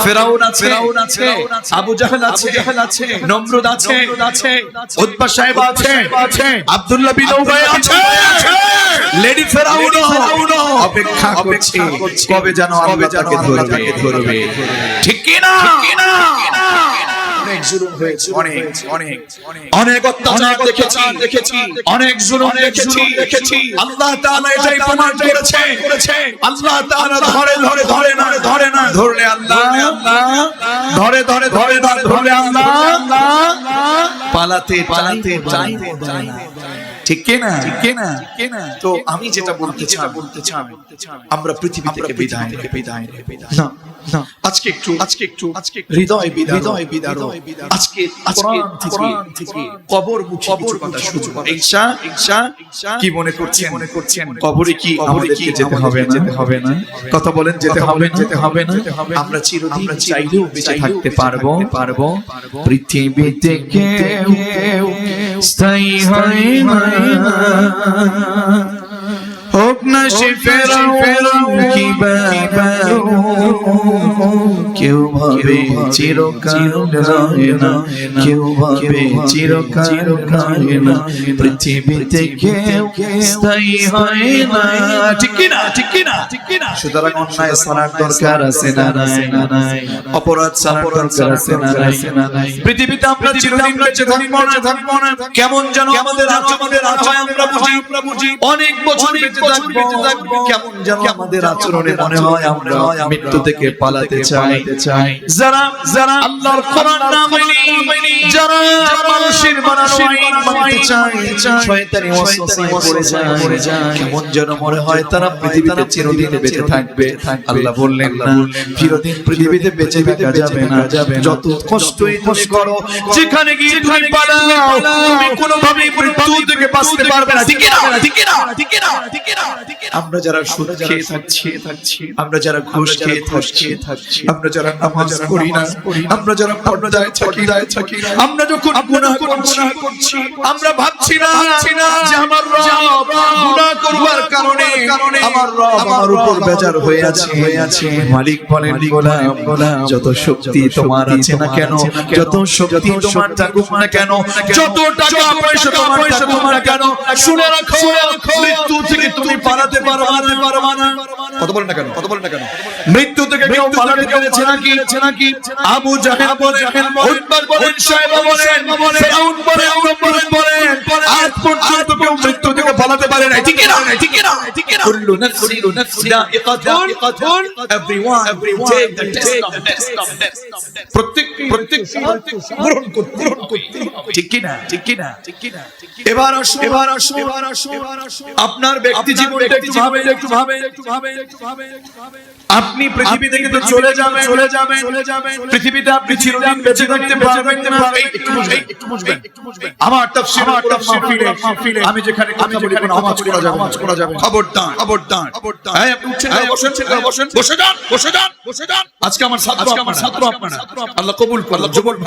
ফেরাউন আছে, আবু জাহেল আছে, নমরুদ আছে, উতবা সাহেব আছে, আব্দুল্লাহ বিন উবাই আছে, লেডি ফেরাউন অপেক্ষা করছে কবে যেন আল্লাহ তাকে ধরবে। ঠিক কি না? অনেক জুলুম হয়েছে, অনেক অত্যাচার দেখেছি, অনেক জুলুম দেখেছি। আল্লাহ তাআলা এটাই প্রমাণ করেছে। আল্লাহ তাআলা ধরে না, ধরলে আল্লাহ ধরে আল্লাহ পালাতে চাই। ঠিক কি না? তো আমি যেটা বলতে চাই আমরা পৃথিবী থেকে বিদায় না, আজকে একটু হৃদয় বিদার আজকে কোরআন থেকে কবরমুখী কথা শুরু। ঈশা কি মনে করছেন কবরে কি আমাদেরকে যেতে হবে না? কথা বলেন, যেতে হবে না? আমরা চিরদিন চাইলেও বেঁচে থাকতে পারবো? পৃথিবীতে কেউ স্থায়ী হয় না, হোক না সে ফেরাউন কি বাবাও, কেউ ভাবে চিরকাল রয় না, কেউ ভাবে চিরকাল রয় না, পৃথিবীতে কেউ স্থায়ী হয় না। ঠিক কি না? সুতরাং অন্যায় ছাড়ার দরকার আছে না নাই? অপরাধ ছাড়ার দরকার আছে না নাই? পৃথিবীতে আমরা চিরদিন বেঁচে থাকবো না। কেমন যেন আমাদের আচরণ আমরা বুঝি, অনেক বছর বেঁচে থাকবো, কেমন যেন আমাদের আচরণে মনে হয় আমরা মৃত্যু থেকে পালাতে চাই। যারা আল্লাহর কোরআন না মানে, যারা মানুষের বানানো আইন মানতে চায়, শয়তানি ওয়াসওয়াসায় পড়ে যায়, কেমন যেন মনে হয় তারা পৃথিবীতে চিরদিন বেঁচে থাকবে। আল্লাহ বললেন না, চিরদিন পৃথিবীতে বেঁচে থাকা যাবে না। যত কষ্টই তুমি করো, যেখানে গিয়ে তুমি পালাও, তুমি কোনোভাবেই মৃত্যু থেকে বাঁচতে পারবে না। ঠিক না? আমরা যারা সুদ খেয়ে থাকছি, আমরা যারা ঘুষ খেয়ে থাকছি, আমরা যারা নামাজ পড়ি না, আমরা যারা পর্দায় থাকি, আমরা যখন গুনাহ করছি, আমরা ভাবছি না যে আমার রব গুনাহ করবার কারণে আমার রব আমার উপর বেজার হয়ে আছে। মালিক বলেন, গোলাম যত শক্তি তোমার আছে না কেন, যত শক্তি তোমার থাকুক না কেন, যত টাকা পয়সা তোমার কেন, শুনে রাখো মৃত্যু থেকে তুমি পালাতে পারবা না। কথা বলেন না কেন? মৃত্যু থেকে কেউ পালাতে পেরেছে নাকি? আবু জাহেল বলেন, উতবা বলেন, সাইবা বলেন, ফিরাউন বলেন, আজ পর্যন্ত কেউ মৃত্যু থেকে পালাতে পারে না। ঠিক না? কুল্লু নাফসিন দায়িকাতুন, everyone take the test of death. প্রত্যেক গ্রহণ করতে। ঠিক কি না? এবার আসো আপনার ব্যক্তি জীবনটা একটু ভাবে। আপনি পৃথিবী থেকে তো চলে যাবেন, পৃথিবীতে আপনি চিরদিন বেঁচে থাকতে পারবেন না। একটু বুঝবেন আমার তাফসীর মাহফিলে আমি যেখানে কথা বলি কোনো আওয়াজ করা যাবে। খবরদার। এই আপনি উঠছেন, বসে যান। আজকে আমার ছাত্র আপনারা, আল্লাহ কবুল করুন। যুবক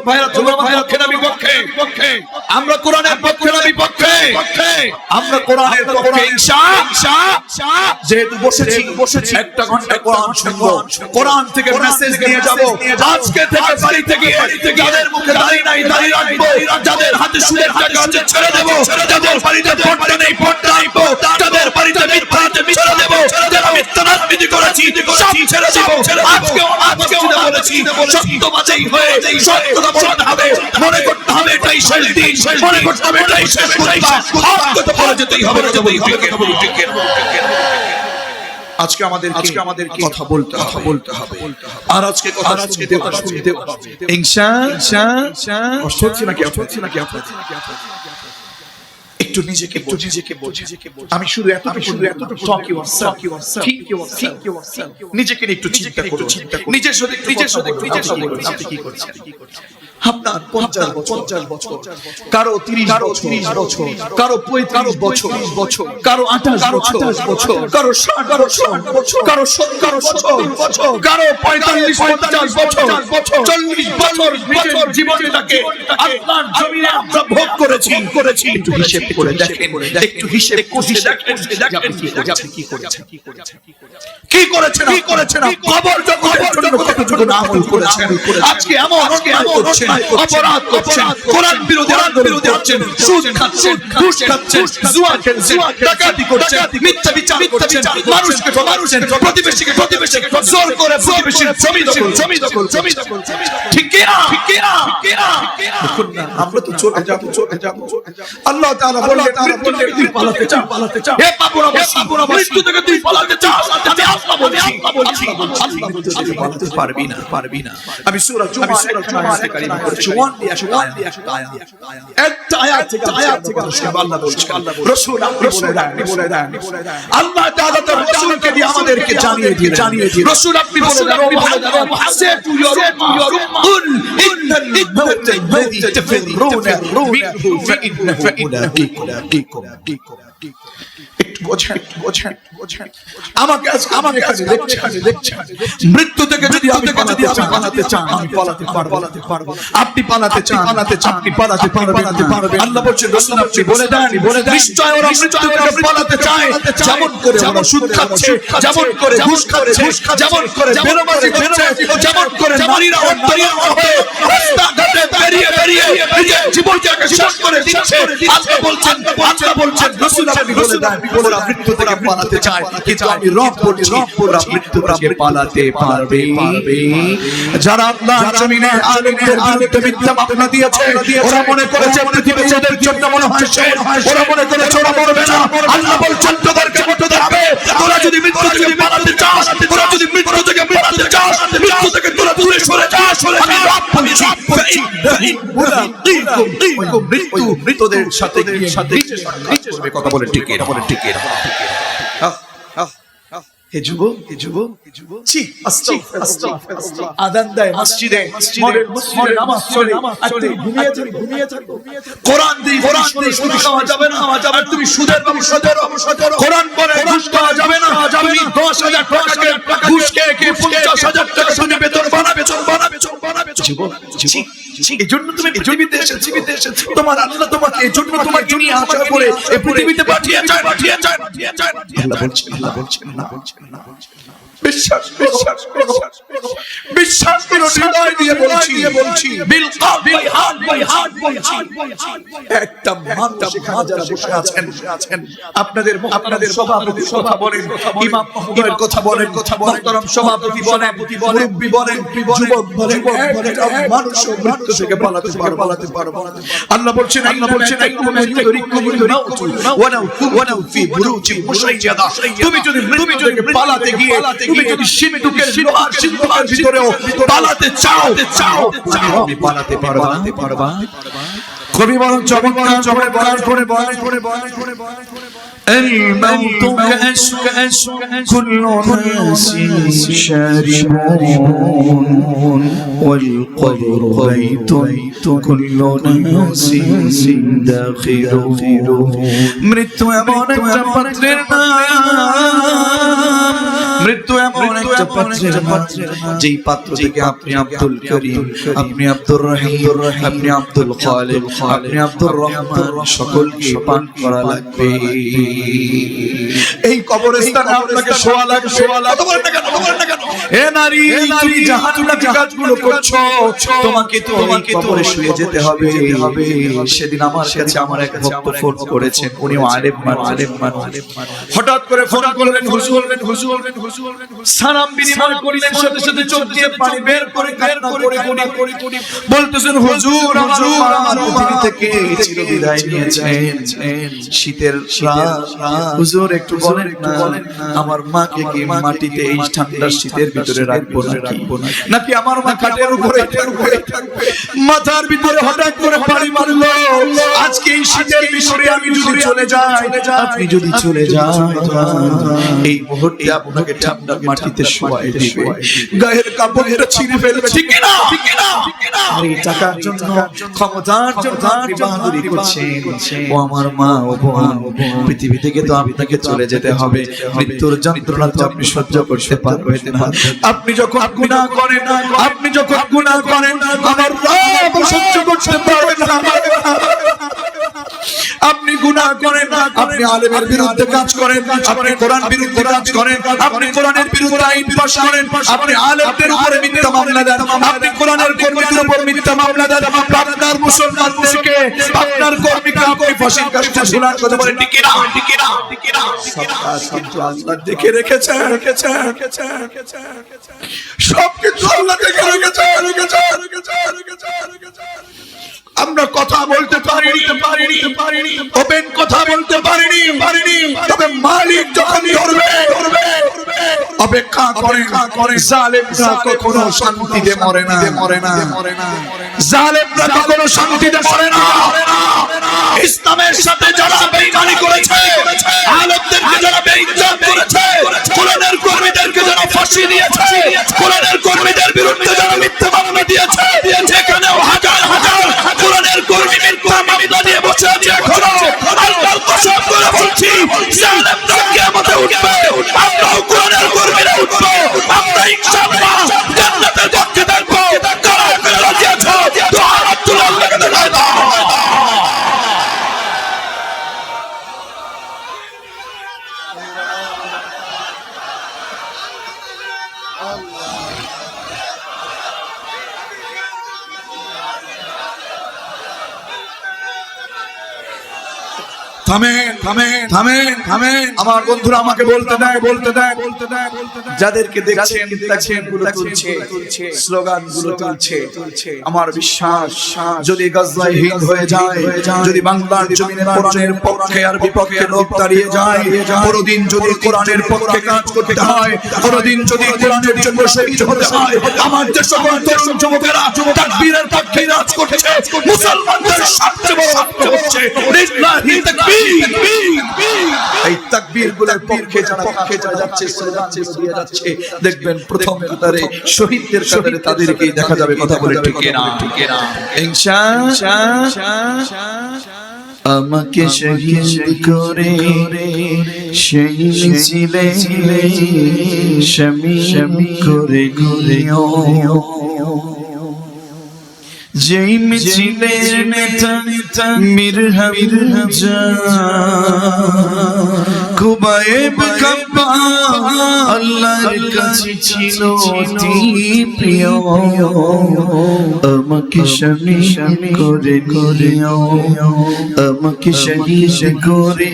ভাইরা তোমরা পক্ষে না বিপক্ষে? আমরা কোরআনের পক্ষে না বিপক্ষে? আমরা কোরআনের পক্ষে ইনশাআল্লাহ। যেহেতু বসেছি একটা ঘন্টা কোরআন শুনবো, কোরআন থেকে মেসেজ নিয়ে যাব। আজকে থেকে বাড়িতে গিয়ে যাদের মুখে দাড়ি নাই দাড়ি রাখবো, যাদের হাতে সুদের টাকা আছে ছেড়ে দেব, যাদের বাড়িতে পর্দা নেই পর্দা রাখবো, যাদের বাড়িতে মিথ্যাতে ছেড়ে দেব, যারা মিথ্যা রাজনীতি করেছি সব ছেড়ে দেব। আজকে বলেছি সত্যবাদী হয়ে সত্যতা বলতে হবে, মনে করতে হবে এটাই শেষ দিন, মনে করতে হবে এটাই শেষ কথা, কথা বলে যেতেই হবে। আজকে আমাদের কথা বলতে হবে, আর আজকে কথা শুনতে হবে। ইনশাআল্লাহ। হচ্ছে নাকি একটু নিজেকে বোঝে। আমি শুধু এতটুকু নিজেকে একটু চিন্তা করুন, নিজের সাথে আপনি কি করছেন? আপনার 50 বছর, কারো 30 বছর, কারো 35 বছর, কারো 28 বছর, কারো 60 বছর, কারো 70 বছর, কারো 45-50 বছর, 40 বছর জীবনটাকে আপনার জমিনে আমরা ভোগ করেছি। একটু হিসাব করে দেখেন, একটু হিসাব করে দেখেন আপনি কি করেছেন। কবর জগতের জন্য কত যতটুকু আমল করেছেন আজকে এমন করছেন, অপরাধ করছেন, কোরআন বিরোধী আন্দোলন করছেন, সুদ খাচ্ছেন, ঘুষ খাচ্ছেন, জুয়া খেলছেন, ডাকাতি করছেন, মিথ্যা বিচার করছেন, মানুষকে ঠকাচ্ছেন, প্রতিবেশীকে জোর করে প্রতিবেশীর জমি দখল। ঠিক কি না? দেখুন না, আমরা তো চলে যাব। আল্লাহ তাআলা বললেন মৃত্যু থেকে তুই পালাতে চাও, হে পাপুরা মৃত্যু থেকে তুই পালাতে চাও, আমি আল্লাহ বলছি পালাতে পারবি না। আমি সূরা জুমা কারিমা পড়েছি, 1 আয়াত, একটা আয়াত থেকে আল্লাহ বলছেন, রাসূল আপনি বলে দেন আল্লাহ তাআলা তার রাসূলকে দিয়ে আমাদেরকে জানিয়ে দিলেন, রাসূল আপনি বলে দেন হাসিবু ইয়া কুল ইন্নাল মাউতা আল্লাযী তাফিরুনা মিনহু ফাইন্নাহু একটু বোঝেন আমাকে এখানে দেখছেন মৃত্যু থেকে যদি আমি পালাতে চাই আমি পালাতে পারবো। আপনি পালাতে চান আপনি পালাতে পারবেন। আল্লাহ বলছেন রাসূল আপনি বলে দেন নিশ্চয় ওরা মৃত্যু থেকে পালাতে চায়, যেমন করে ওরা সুদ খাচ্ছে, যেমন করে ঘুষ খাচ্ছে, যেমন করে বেনামাজি করছে, যেমন করে নারীরা অন্তরীণ হবে রাস্তাঘাটে বেরিয়ে নিজের জীবনকে শেষ করে দিচ্ছে। আল্লাহ বলছেন রাসূল আপনি বলে দেন ওরা মৃত্যু থেকে পালাতে চায়, কিন্তু আমি রব বলছি ওরা মৃত্যু থেকে পালাতে পারবে। যারা আল্লাহর জমিনে আলেমদের বিরুদ্ধে মিথ্যা মামলা দিয়েছে, ওরা মনে করেছে পৃথিবী ওদের জন্য মনে হয় শেষ, ওরা মনে করেছে ওরা মরবে না। আল্লাহ বলছেন তোদেরকে মরতে হবে। তোরা যদি মৃত্যু থেকে পালাতে চাস, মৃত্যু থেকে তোরা দূরে সরে যাস, আমি রব বলছি মৃত্যুদের সাথে কথা বলে ঠিক হে যুবক ছি আস্তাগফিরুল্লাহ আযান দেয় মসজিদে নামাজ চলে আপনি ঘুমিয়েছেন কোরআন দিয়ে সুদ খাওয়া যাবে না, আর তুমি সুদের কোরআন পড়ে ঘুষ খাওয়া যাবে না, তুমি 10,000 টাকা ঘুষ খেয়ে 50,000 টাকা তুমি বেতন বানাবে যুবক এজন্য তুমি পৃথিবীতে এসেছো। তোমার আল্লাহ তোমাকে এজন্য তোমার দুনিয়া আসার পরে এই পৃথিবীতে পাঠিয়েছেন। আল্লাহ বলছেন না বিশ্বাস করো হৃদয় দিয়ে বলছি বিল হাত বলছি। একটা মানুষ এখানে যারা বসে আছেন আপনাদের সভাপতি কথা বলেন, ইমাম মহোদয়ের কথা বলেন, মুহতারাম সভাপতি বলেন, মুরব্বি বলেন, যুবক বলেন, একটা মানুষ মৃত্যু থেকে পালাতে পারবে। আল্লাহ বলছেন ওয়ালাউ ফি বুরুজিন মুশাইয়াদা, তুমি যদি মৃত্যু থেকে পালাতে গিয়ে তুমি যদি সিন্ধুকের ভিতরেও পালাতে চাও আমি পালাতে পারবা। কবি বলেন চমৎকার করে বয়ান করে الموت كأس كل ناس شاربون والقبر بيت كل ناس داخلون মৃত্যু এমন একটা পাত্রের নাম, মৃত্যু এমন একটা পাত্রের যেই পাত্র থেকে আপনি আব্দুল করিম, আপনি আব্দুর রহিম, আপনি আব্দুল খালিক, আপনি আব্দুর রহমান সকলকে পান করা লাগবে। এই কবরস্থানে আপনাকে শোয়া লাগে বলেন না কেন এ নারী তুমি জাহান্নামী কাজগুলো করছো, তোমাকে তো কবরে শুয়ে যেতে হবে। সেদিন আমার কাছে আমার এক ভক্ত ফোন করেছেন, উনি আলেম মানুষ, হঠাৎ করে ফোন করলেন হুজুর সালাম বিনিময় করলেন, সাথে সাথে চোখ দিয়ে পানি বের করে কান্না করে বলতেছেন হুজুর আমার পৃথিবী থেকে চিরবিদায় নিয়েছেন, শীতের রাত হুজুর একটু বলেন না আমার মাকে কি মাটিতে এই ঠান্ডা শীতের ভিতরে রাখবো নাকি আমার মা খাটের উপরে মাথার ভিতরে হঠাৎ করে পানি মারলো। আজকে এই শীতের ভিতরে আমি যদি চলে যাই, আপনি যদি চলে যান এই মুহূর্তে আপনাকে ঠান্ডা মাটিতে শোয়াই দিবে, গায়ের কাপড়টা ছিঁড়ে ফেলবে, ঠিক না? আর এই টাকার জন্য ক্ষমতার জন্য আপনি বাহাদুরি করছেন। ও আমার মা ও বোন, পৃথিবী থেকে তো আপনাকে চলে যেতে হবে, মৃত্যুর যন্ত্রণা তো আপনি সহ্য করতে পারবেন না। আপনি যখন গুনাহ করেন আমার রব সহ্য করতে পারবেন না। আপনি গুনাহ করেন, আপনি আলেমের বিরুদ্ধে কাজ করেন, আপনি কোরআন বিরুদ্ধে কাজ করেন, আপনি কোরআনের বিরুদ্ধে আইন পাস করেন, আপনি আলেমদের উপরে মিথ্যা মামলা দেন, আপনি কোরআনের কর্মীদের উপর মিথ্যা মামলা দেন, আপনার মুসলমানদেরকে, আপনার কর্মীকে আপনি ফাঁসির কাস্টে ঝুলান। কথা বলেন ঠিক কি না? ঠিক কি না? ঠিক কি না? সব কাজ কিন্তু আল্লাহ দেখে রেখেছে। সবকিছু আল্লাহ দেখে রেখেছে। আমরা কথা বলতে পারিনি, ওপেন কথা বলতে পারিনি, তবে মালিক যখন ধরবে অপেক্ষা করে। জালেমরা কখনো শান্তিতে মরে না, জালেমরা কখনো শান্তিতে মরে না। ইসলামের সাথে যারা বেঈমানি করেছে, আলেমদেরকে যারা বেইজ্জত করেছে, কোরআনের কর্মীদেরকে যারা ফাঁসি দিয়েছে, কোরআনের কর্মীদের বিরুদ্ধে যারা মিথ্যা মামলা দিয়েছে, যেখানেও হাজার হাজার কোরআনের কর্মী মিথ্যা মামলা দিয়ে বসে আছে। এখনো আল্লাহর কসম করে বলছি, জালেমরা কিয়ামতে উঠবে, আমরাও কোরআনের কর্মীরা উঠবো। আমরা ইনশাআল্লাহ জান্নাতের পক্ষে থাকবো। কারা কারা রাজি আছো? দোয়া আব্দুল আল্লাহকে দেখায় দাও। থামেন। আমার বন্ধুরা আমাকে বলতে দেয়। যাদেরকে দেখছেন গুলো তুলছে, স্লোগান গুলো তুলছে, আমার বিশ্বাস যদি গজওয়ায়ে হিন্দ হয়ে যায়, যদি বাংলার জমিনে কোরআনের পক্ষে আর বিপক্ষে লোক দাঁড়িয়ে যায়, কোনদিন যদি কোরআনের পক্ষে কাজ করতে হয়, কোনদিন যদি কোরআনের জন্য শহীদ হতে হয়, আমার যে সকল তরুণ যুবকেরা তাকবীরের পক্ষে কাজ করছে, মুসলমানদের সবচেয়ে বড় রক্ত হচ্ছে লিল্লাহি তাকবীর। এই তাকবীরগুলোর পক্ষে যারা যাচ্ছে, স্লোগান দিয়ে যাচ্ছে, দেখবেন প্রথম কাতারে শহীদদের কাতারে তাদেরকেই দেখা যাবে। কথা বলে ঠিক না? ইনশাআল্লাহ আমাকে শহীদ করে সেই মিছিলে শামিল করে নিও। যেই মিছিলের নেতা মীর হামজা কুবায়েব কাব্বা আল্লাহর কাছে ছিল অতি প্রিয়। আমাকে শামিল করে নিও, আমাকে শহীদ করে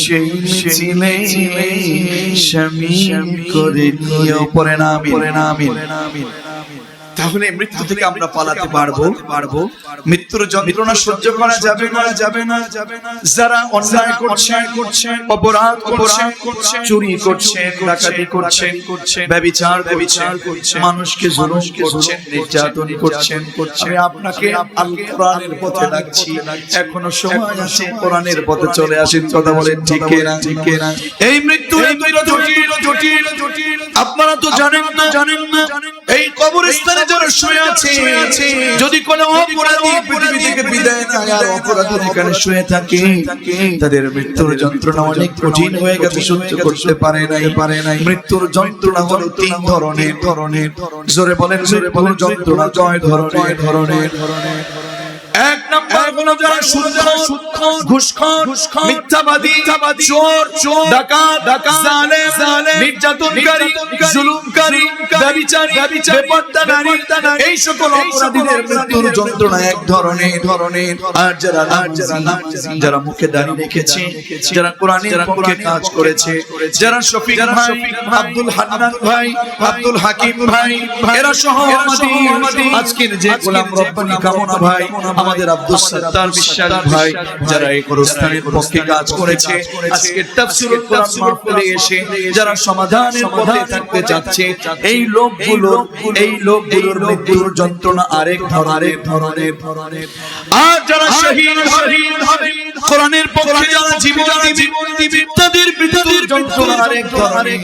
সেই মিছিলে শামিল করে নিও। পড়ে না আমিন। তাহলে মৃত্যু থেকে আমরা পালাতে পারবো। মৃত্যুর যন্ত্রণা সহ্য করা যাবে না। যারা অন্যায় করছেন, অপরাধ করছেন, চুরি করছেন, ডাকাতি করছেন, ব্যভিচার করছেন, মানুষকে জুলুম করছেন, নির্যাতন করছেন, আমি আপনাকে আল কোরআনের পথে ডাকছি। এখনো সময় আছে, কোরআনের পথে চলে আসেন। কথা বলেন ঠিক না? এই মৃত্যু জটিল। আপনারা তো জানেন না এই কবরস্থানে যারা শুয়ে আছে, যদি কোনো অপরাধী পৃথিবী থেকে বিদায় নেয় আর অপরাধী এখানে শুয়ে থাকে, তাদের মৃত্যুর যন্ত্রণা অনেক কঠিন হয়ে গেছে, সহ্য করতে পারে নাই। মৃত্যুর যন্ত্রণা হলো তিন ধরনের। জোরে বলেন যন্ত্রণা কয় ধরনের? এক নাম্বার হলো যারা সুদখোর, ঘুষখোর, মিথ্যাবাদী, চোর, ডাকাত, জালেম, নির্যাতনকারী, জুলুমকারী, ব্যভিচারী, বেপরদা নারী, এই সকল অপরাধীদের মৃত্যুর যন্ত্রণা এক ধরনের। আর যারা মুখে দাঁড়িয়ে রেখেছে, যারা কোরআনের পক্ষে কাজ করেছে, যারা শফিক ভাই, আব্দুল হান্নান ভাই, আব্দুল হাকিম ভাই, এরা সহ আজকের যে গোলাম রব্বানী কামনা ভাই, আমাদের আব্দুল সত্তার বিশ্বাস ভাই, যারা এই কবরস্থানের পক্ষে কাজ করেছে, আজকে তাফসীরুল কোরআন মাহফিলে এসে যারা সমাধানের পথে থাকতে যাচ্ছে, এই লোকগুলোর মৃত্যুর যন্ত্রণা আরেক ধরনের। আর যারা শহীদ হবে, কোরআনের পক্ষে যারা জীবন দিবে, তাদের মৃত্যুর যন্ত্রণা আরেক ধরনের।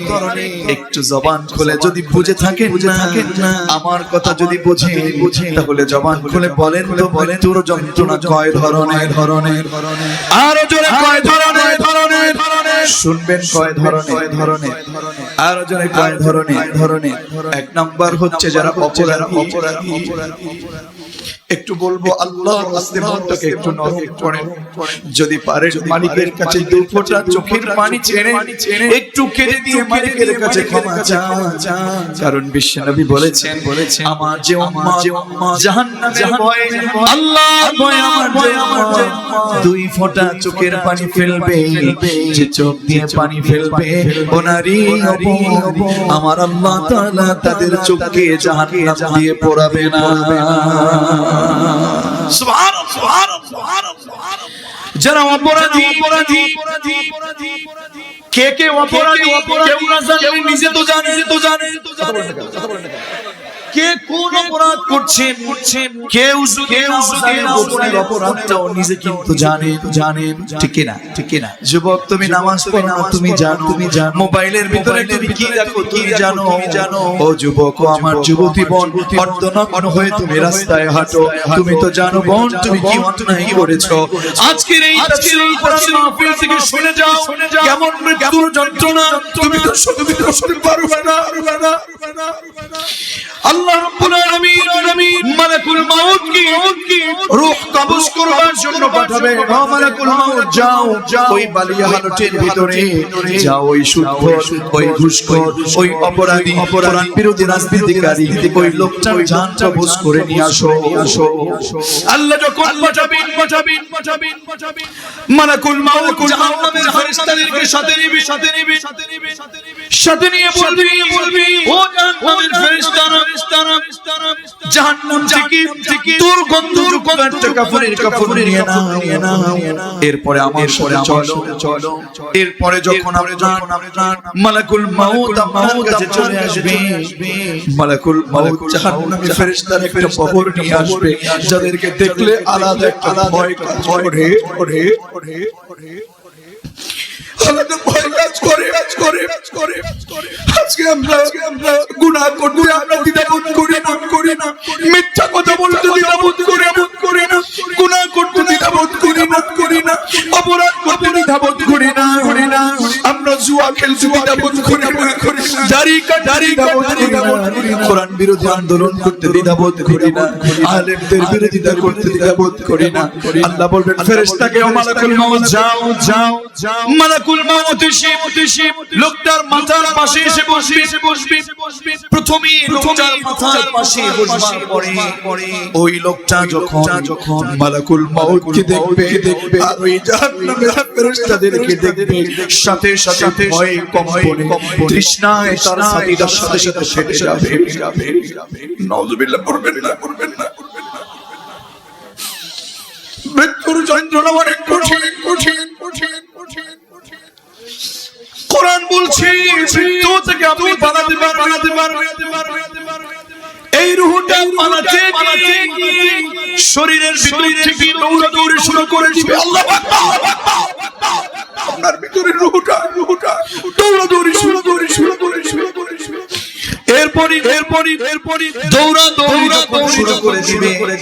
একটু জবান খুলে যদি বুঝে থাকেন না, আমার কথা যদি বুঝে, তাহলে জবান খুলে বলেন তো, মৃত্যুর যন্ত্রণা কয় ধরনের? আরো জোরে কয় ধরনের? শুনবেন কয় ধরনের? আরো জোরে কয় ধরনের? এক নাম্বার হচ্ছে যারা অপরাধী। একটু বলবো আল্লাহর রাস্তায় মনটাকে একটু নরম করেন। যদি পারেন মালিকের কাছে 2 ফোঁটা চোখের পানি ছেড়ে একটু কেঁদে দিয়ে মালিকের কাছে ক্ষমা চান। কারণ বিশ্বনবী বলেছেন আমার যে উম্মত জাহান্নামের ভয়ে আল্লাহর ভয়ে আমার যে উম্মত 2 ফোঁটা চোখের পানি ফেলবে, যে চোখ দিয়ে পানি ফেলবে ওনারই আমার আল্লাহ তাআলা তাদের চোখকে জাহান্নাম দিয়ে পোড়াবে না। যারা অপরাধী কে কে অপরাধী কেউ না জানলে নিজে তো জানে কে কোন অপরাধ করছেন কেউ অপরাধটাও নিজে কিন্তু জানেন। ঠিক না যুবক, তুমি নামাজ পড়ো না, তুমি জানো মোবাইলের ভিতরে তুমি কি দেখো তুমি জানো। ও যুবক, ও আমার যুবতী বোন, অর্ধনগ্ন হয়ে তুমি রাস্তায় হাঁটো, তুমি তো জানো বোন তুমি কি অন্যায় করেছো। আজকের এই তাফসীরুল কোরআন মাহফিল থেকে শুনে যাও কেমন মৃত্যুর যন্ত্রণা তুমি তো শুনতে পারবে না। আল্লাহ রাব্বুল আলামিন মালাকুল মাউত কি রূহ কবজ করবার জন্য পাঠাবে। ও মালাকুল মাউত যাও ওই বালিয়া হালতের ভিতরে যাও, ওই সুদখোর, ওই ঘুষখোর, ওই অপরাধী, কোরআন বিরোধী রাজনীতিকারী ওই লোকটার জান কবজ করে নিয়ে আসো। আল্লাহ যখন পাঠাবেন মালাকুল মাউত জাহান্নামের ফেরেশতাদেরকে সাথে নিয়ে বলবি ও জাহান্নামের ফেরেশতারা জাহান্নাম থেকে দুর্গন্ধযুক্ত একটা কাফনের নিয়ে নাও। এরপরে আমার সাথে চলো। এরপরে যখন আপনার মালাকুল মাউত আমার কাছে চলে আসবে, মালাকুল মাউত জাহান্নামের ফেরেশতারা একটা কবর নিয়ে আসবে, যাদেরকে দেখলে আলাদা একটা ভয় করে আলাদা ভয় কাজ করে। আজকে আমরা গুনাহ করতে আমরা দ্বিধাবোধ করি না, মিথ্যা কথা বলতে দ্বিধাবোধ করি না, গুনাহ করতে দ্বিধাবোধ করি না, অপরাধ করতে দ্বিধাবোধ করি না, আমরা জুয়া খেলতে দ্বিধাবোধ করি না, দাড়ি দ্বিধাবোধ করি না, কোরআন বিরোধী আন্দোলন করতে দ্বিধাবোধ করি না, আলেমদের বিরোধিতা করতে দ্বিধাবোধ করি না। আল্লাহ বলবেন ফেরেশতাকে মালাকুল মাউত যাও। মালাকুল মাউত এসে লোকটার মাথার পাশে এসে বসবে। প্রথমেই লোকটার মাথার পাশে বসবার পরে ওই লোকটা যখন মালাকুল মাউতকে দেখবে আর ওই জাহান্নামের ফেরেশতাদেরকে দেখবে, সাথে ভয়ে কম্পনে তৃষ্ণায় তার ছাতিটার সাথে ফেটে যাবে। নাউযুবিল্লাহ, পড়বেন না। মৃত্যুর যন্ত্রণা অনেক কঠিন। কোরআন বলছে মৃত্যু থেকে আপনি পালাতে পারবেন। এই রূহটা পালাতে শরীরের ভিতর থেকে দৌড়াদৌড়ি শুরু করে দিবে। আল্লাহু আকবার। আপনার ভিতরে রূহটা দৌড়াদৌড়ি শুরু করে। এরপরই দৌড়াদৌড়ি শুরু করে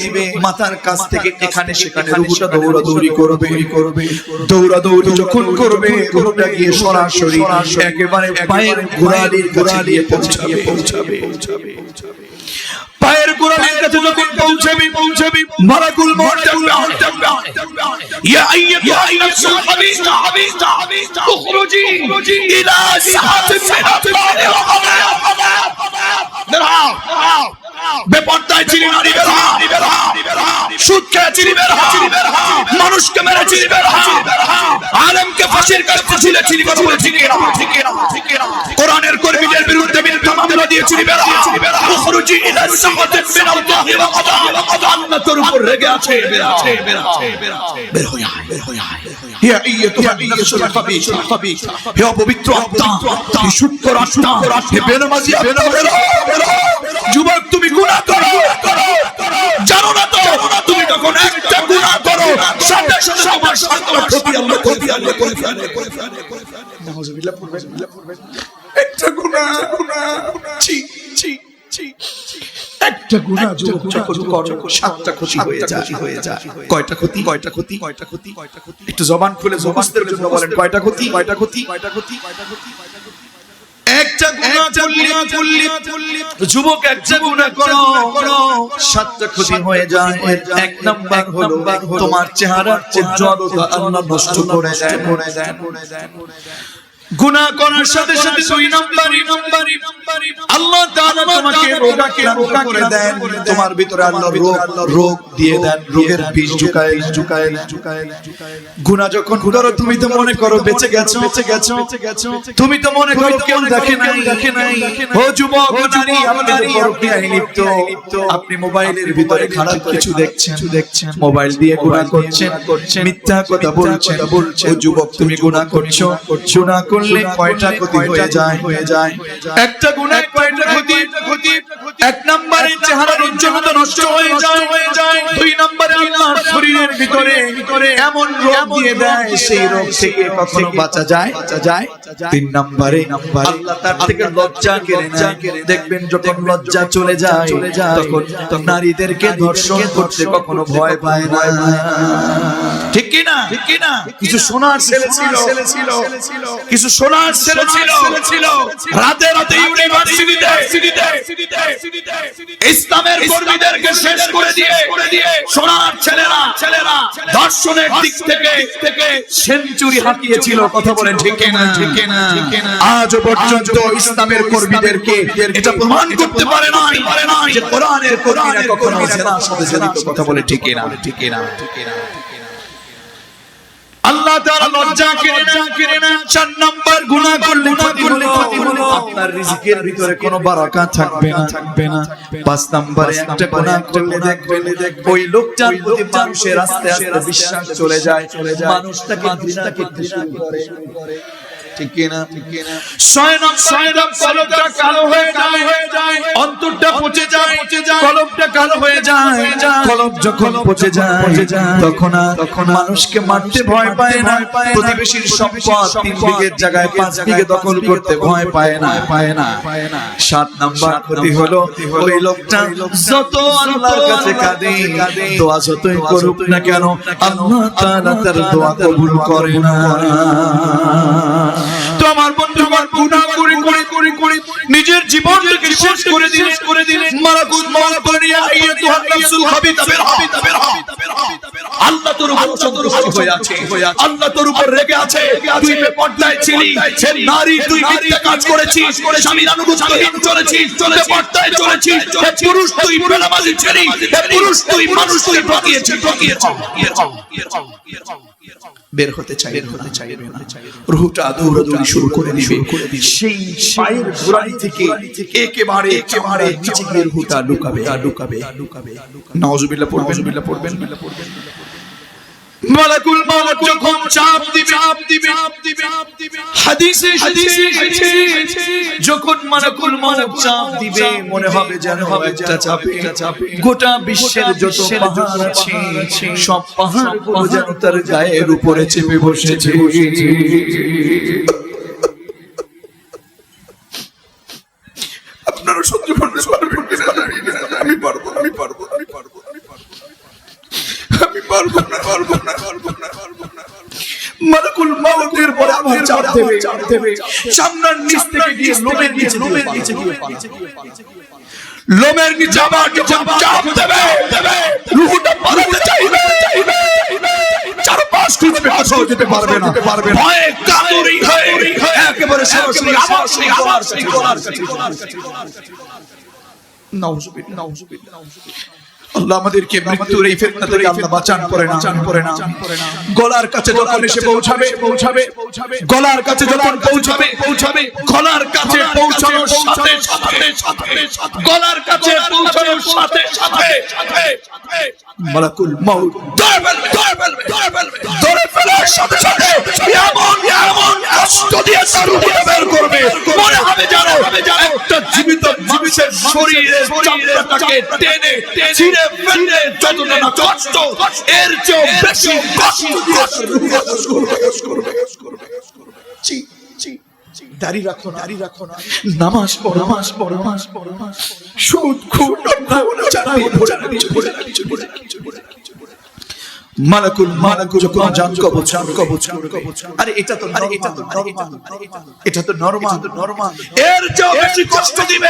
দিবে। মাথার কাছ থেকে এখানে সেখানে রূহটা দৌড়াদৌড়ি করবে। দৌড়াদৌড়ি যখন করবে রূহটা গিয়ে সরাসরি একেবারে পায়ের গোড়ালির কাছে গিয়ে পৌঁছাবে। পায়ের গোড়ালির কাছে যখন পৌঁছাবে মালাকুল মাউত ডাকবে, ইয়া আইয়ুহা নাফসুল হাবিসা উখরুজি ইলা সাআতিন বেপরদায় চিনি নারী বের হ, সুদ খেয়ে চিনি বের হ, মানুষকে মেরে চিনি বের হ, আলেমকে ফাঁসির কাস্তে ঝুলে চিনি কথা বলে ঠিক না, কোরআনের কর্মীদের বিরুদ্ধে মিথ্যা মামলা দিয়ে চিনি বের হ, উখরুজি ইলা সাআতিন মিনাল্লাহি ওয়া কদা, আল্লাহর উপর রেগে আছে, বের হয়ে আয়। ইয়া আইয়ুহা নাফসুল হাবিসা, হে অপবিত্র আত্মা, হে সুদখোর আত্মা, হে বেনামাজি আত্মা, বের হ। যুবক, তুমি গুনাহ করো, জানো না তো তুমি যখন একটা গুনাহ করো সাথে তোমার সারা ক্ষতি আল্লাহ করে ফেলে। নাউযুবিল্লাহ, পড়বেন। একটা গুনাহ ছি একটা গুনাহ যখন করো 7টা ক্ষতি হয়ে যায়। কয়টা ক্ষতি? একটু জবান খুলে মুখস্থের জন্য বলেন, কয়টা ক্ষতি? একটা গুনাহ করলে যুবক একটা গুনাহ করো সাতটা ক্ষতি হয়ে যায়। এক নাম্বার হলো তোমার চেহারার উজ্জ্বলতা আল্লাহ নষ্ট করে দেন। গুনাহ করার সাথে সাথে দুই নাম্বারই আল্লাহ তাআলা তোমাকে রোগাক্রান্ত করে দেন। তোমার ভিতরে আল্লাহ রোগ দিয়ে দেন, রোগের বীজ ঢুকায়। গুনাহ যখন করো তুমি তো মনে করো বেঁচে গেছো, তুমি তো মনে করো কেউ দেখে নাই। ও যুবক, ও নারী, আপনি তো পরকীয়ায় লিপ্ত, আপনি মোবাইলের ভিতরে খারাপ কিছু দেখছেন, মোবাইল দিয়ে গুনাহ করছেন, মিথ্যা কথা বলছেন। ও যুবক, তুমি গুনাহ করছো, গুনাহ করলে কয়টা ক্ষতি হয়ে যায়? একটা গুনাহে কয়টা ক্ষতি? এক নম্বরে চেহারার উজ্জ্বলতা নষ্ট হয়ে যায়। দুই নম্বরে আল্লাহর শরীরের ভিতরে এমন রোগ দিয়ে দেয়, সেই রোগ থেকে কখনো বাঁচা যায়? তিন নম্বরে আল্লাহ তার থেকে লজ্জা কেড়ে নেয়। দেখবেন যখন লজ্জা চলে যায় তখন নারীদেরকে ধর্ষণ করতে কখনো ভয় পায় না। ঠিক কি না? কিছু সোনার ছেলে ছিল, কিছু সোনার ছেলে ছিল, রাতে ইউনিভার্সিটিতে ইসলামের কর্মীদেরকে শেষ করে দিয়ে সোনার ছেলেরা দর্শনের দিক থেকে সেঞ্চুরি হাঁকিয়েছিল। কথা বলেন ঠিক না? আজ পর্যন্ত ইসলামের কর্মীদেরকে এটা প্রমাণ করতে পারে না যে কোরআনের কর্মীরা কখনো জেনার সাথে জড়িত। কথা বলে ঠিক না? আল্লাহ তাআলা লজ্জা কেড়ে না। 4 নাম্বার গুনাহ করলে আপনার রিজিকের ভিতরে কোনো বারাকা থাকবে না। 5 নাম্বারে একটা গুনাহ করলে দেখবেন ওই লোকটার প্রতি মানুষের আস্তে আস্তে বিশ্বাস চলে যায়, মানুষ তাকে ঘৃণা করতে শুরু করে। ঠিক কি না? 6 নাম্বার কলবটা কালো হয়ে যায়, অন্তরটা পচে যায়, কলবটা কালো হয়ে যায়। কলব যখন পচে যায় তখন মানুষকে মারতে ভয় পায় না, প্রতিবেশীর সম্পদ 3 বিঘের জায়গায় 5 বিঘে দখল করতে ভয় পায় না। 7 নাম্বার ক্ষতি হলো ওই লোকটা যত আল্লাহর কাছে কাঁদে, দোয়া যতই করুক না কেন আল্লাহ তাআলা তার দোয়া কবুল করে না। তো আমার বন্ধুগণ, গুনাহ করে নিজের জীবনটাকে শেষ করে দিলেন। মালাকুল মউত বলিয়া আইয়াতুহান নাফসুল খাবিতা বিরহা, আল্লাহ তোর উপর সন্তুষ্ট হয়ে আছে, আল্লাহ তোর উপর রেগে আছে। তুই বেপরদায় ছিলি, সে নারী, তুই মিথ্যা কাজ করেছিস, স্বামীর আনুগত্যহীন চলেছিস, বেপরদায় চলেছিস। হে পুরুষ, তুই বেনামাজি ছিলি, হে পুরুষ, তুই মানুষ, তুই ঠকিয়েছিস। বের হতে চাইবে না, রূহটা দৌড়াদৌড়ি শুরু করে দিবে। সেই পায়ের গোড়ালি থেকে একেবারে নিচে গিয়ে রূহটা লুকাবে। নাউজুবিল্লাহ পড়বেন। মালাকুল মউত যখন চাপ দিবে, হাদিসে যখন মালাকুল মউত চাপ দিবে, মনে হবে যেন একটা চাপে গোটা বিশ্বের যত পাহাড় আছে সব পাহাড়গুলো যেন তার গায়ের উপরে চেপে বসেছে। আপনারা সহ্য করতে পারবেন কিনা জানি না। আমি পারবো না। মালাকুল মউতের পরে আবার চাপ দেবে, সামনের নিচ থেকে গিয়ে লোমের নিচে লোমের নিচে আবার চাপ দেবে, রূহটা পালাতে চাইবে, চারপাশ খুঁজবে, কোথাও যেতে পারবে না। ভয়ে কাতরি হয়ে একেবারে সরাসরি আবার সেই গলার কাছে। নাউজুবিল্লাহ। আল্লাহ আমাদেরকে মৃত্যুর এই ফিতনা থেকে আল্লাহ বাঁচান করে না। গলার কাছে যখন এসে পৌঁছাবে, গলার কাছে যখন পৌঁছাবে, গলার কাছে পৌঁছানোর সাথে গলার কাছে পৌঁছানোর সাথে মালাকুল মউত ধরে ফেলার সাথে এমন কষ্ট দিয়ে তার রূহটা বের করবে, মনে হবে জানো একটা জীবিত মানুষের শরীরের চামড়াটাকে টেনে ছিঁড়ে ফেলে যতটা না কষ্ট, এর চেয়েও বেশি কষ্ট করবে। দাড়ি রাখো না, নামাজ পড়ো, সুদ খুব মালাকুল যখন জান কবজ আরে এটা তো নরমাল এর চেয়ে বেশি কষ্ট দিবে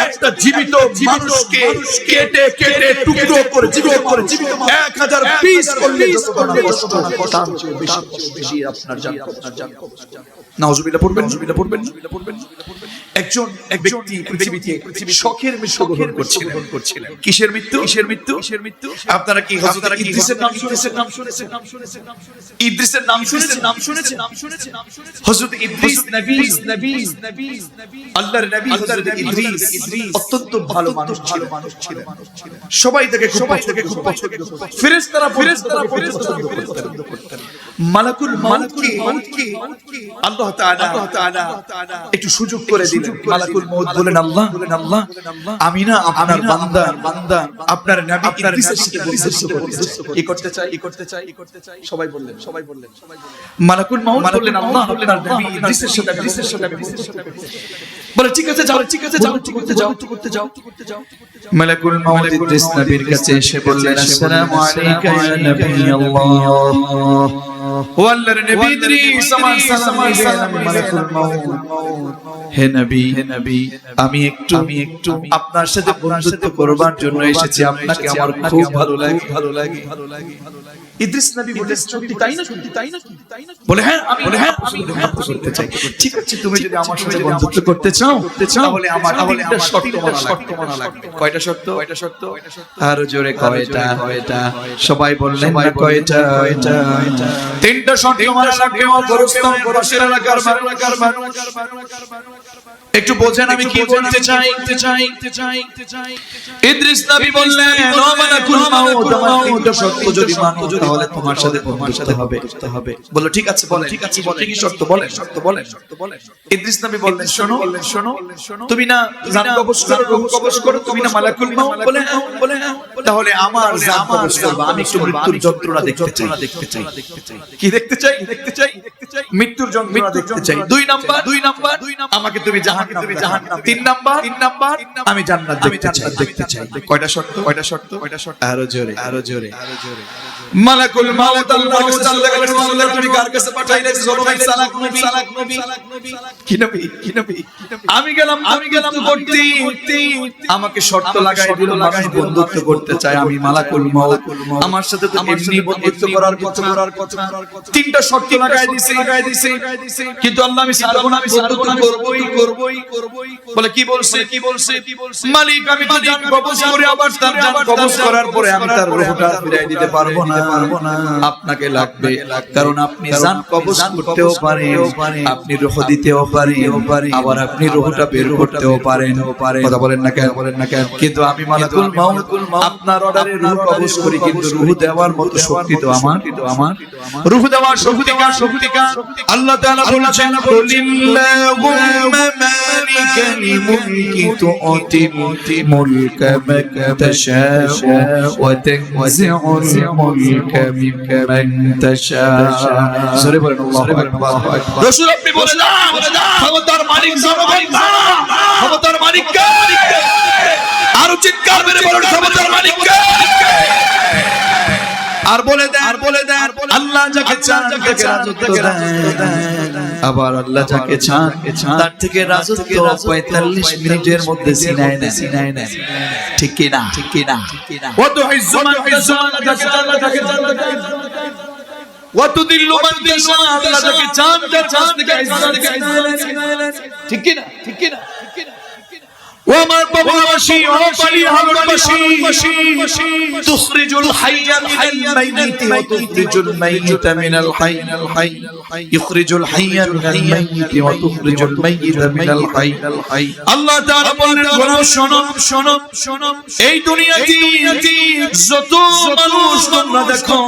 একটা জীবিত মানুষকে কেটে টুকরো করে জীবিত 1000 পিস করলে কষ্ট তার চেয়ে বেশি আপনার জান নাউজুবিল্লাহ পড়বেন একজন ব্যক্তি পৃথিবীতে শখের মৃত্যু গ্রহণ করছিলেন কিসের মৃত্যু আপনারা কি হযরত ইদ্রিসের নাম শুনেছেন হযরত ইদ্রিস নবী আল্লাহর নবী হযরত ইদ্রিস অত্যন্ত ভালো মানুষ ছিলেন সবাই তাকে খুব পছন্দ করত ফেরেশতারা পছন্দ করতেন মালাকুল মাউতকে আল্লাহ তাআলা একটু সুযোগ করে দিলেন মালাকুল মাউত বলেন আল্লাহ আমি না আপনার বান্দা আপনার নবী ইদ্রিসের সাথে বন্ধুত্ব করতে চাই সবাই বললেন মালাকুল মাউত বললেন আল্লাহ আপনার নবী ইদ্রিসের সাথে বলে ঠিক আছে যাও করতে যাও মালাকুল মাউত ইদ্রিস নবীর কাছে এসে বললেন আসসালামু আলাইকা ইয়া নবী আল্লাহ ও আল্লাহর নবী ইদ্রিস মালাকুল মাউত হে নবী আমি একটু আপনার সাথে বন্ধুত্ব করবার জন্য এসেছি আপনাকে আমার খুব ভালো লাগে ইদ্রিস নবী বলেন সত্যি তাই না বলে হ্যাঁ আমি বন্ধুত্ব করতে চাই ঠিক আছে তুমি যদি আমার সাথে বন্ধুত্ব করতে চাও তাহলে আমার শর্ত মানা লাগবে কয়টা শর্ত আর জোরে কয়টা সবাই বললেন না কয়টা তিনটা শর্ত মানা লাগবে গরুস্তান গরুশের এলাকার মানুষ একটু বোঝেন আমি কি বলতে চাই ইদ্রিস নবী বললেন ও মালাকুল মাউত তিনটা শর্ত যদি মানো তাহলে তোমার সাথে বন্ধুত্ব হবে বলো ঠিক আছে বলেন কি শর্ত বলেন ইদ্রিস নবী বললেন শোনো তুমি না জান কবজ করো তুমি না মালাকুল মাউত বলে তাহলে আমার জান কবজ করবে আমি একটু মৃত্যুর যন্ত্রণা দেখতে চাই কি দেখতে চাই মৃত্যুর যন্ত্রণা দেখতে চাই দুই নাম্বার আমাকে তুমি জাহান্নাম 3 নাম্বার আমি জান্নাত দেখতে চাই কয়টা শর্ত আরো জোরে মালাকুল মাউত আল্লাহর কাছে আল্লাহ বলেন আল্লাহ তুমি কার কাছে পাঠাইলে জনমাই সালাক নবী কি নবী আমি গেলাম করতে আমাকে শর্ত লাগাই দিল লাগাই বন্ধুত্ব করতে চাই আমি মালাকুল মাউত আমার সাথে তো এমনি বন্ধুত্ব করার কথা তিনটা শর্ত লাগাই দিয়েছে কিন্তু আল্লাহ আমি ছাড়বো না আমি বন্ধুত্ব করবই বলে কি বলছে মালিক আমি তো জান কবজ করে আবার তার জান কবজ করার পরে আমি তার রূহটা ফিরিয়ে দিতে পারবো না আপনাকে লাগবে কারণ আপনি জান কবজ করতেও পারেন আপনি রূহ দিতেও পারেন আবার আপনি রূহটা বের করতেও পারেন কথা বলেন না কেন কিন্তু আমি মালাকুল মাউত আপনার অর্ডারে রূহ কবজ করি কিন্তু রূহ দেওয়ার মতো শক্তি তো আমার রূহ দেওয়ার শক্তিকা আল্লাহ তাআলা বলেছেন কুলিল্লাহুম্মা মালিকাল মুলকি তু'তিল মুলকা মান তাশাউ ওয়া তানজি'ুল মুলকা মিম্মান তাশাউ জোরে বলেন আল্লাহু আকবার রাসূল আপনি বলে যান ক্ষমতার মালিক জনগণ না ক্ষমতার মালিক কে আরো চিৎকার মেরে বলেন ক্ষমতার মালিক কে আর বলে দেন আল্লাহ যাকে চান তাকে রাজত্ব দেন আবার আল্লাহ যাকে চান তার থেকে রাজত্ব 45 মিনিটের মধ্যে ছিনায় না ঠিক কি না কত ইজ্জমান আল্লাহ যাকে চান কত দিল্লু মান তাশা আল্লাহ যাকে চান থেকে ইজ্জত ঠিক কি না ও আমার বাবাবাসী ও পালিহালবাসী তুখরিজুল হাইয়া মিনাল মাইয়িতি ওয়া তুখরিজুল মাইয়িতা মিনাল হাই ইখরিজুল হাইয়া মিনাল মাইয়িতি ওয়া তুখরিজুল মাইয়িতা মিনাল হাই আল্লাহ তাআলা বলেন শোনো এই দুনিয়াতে যত মানুষ তোমরা দেখো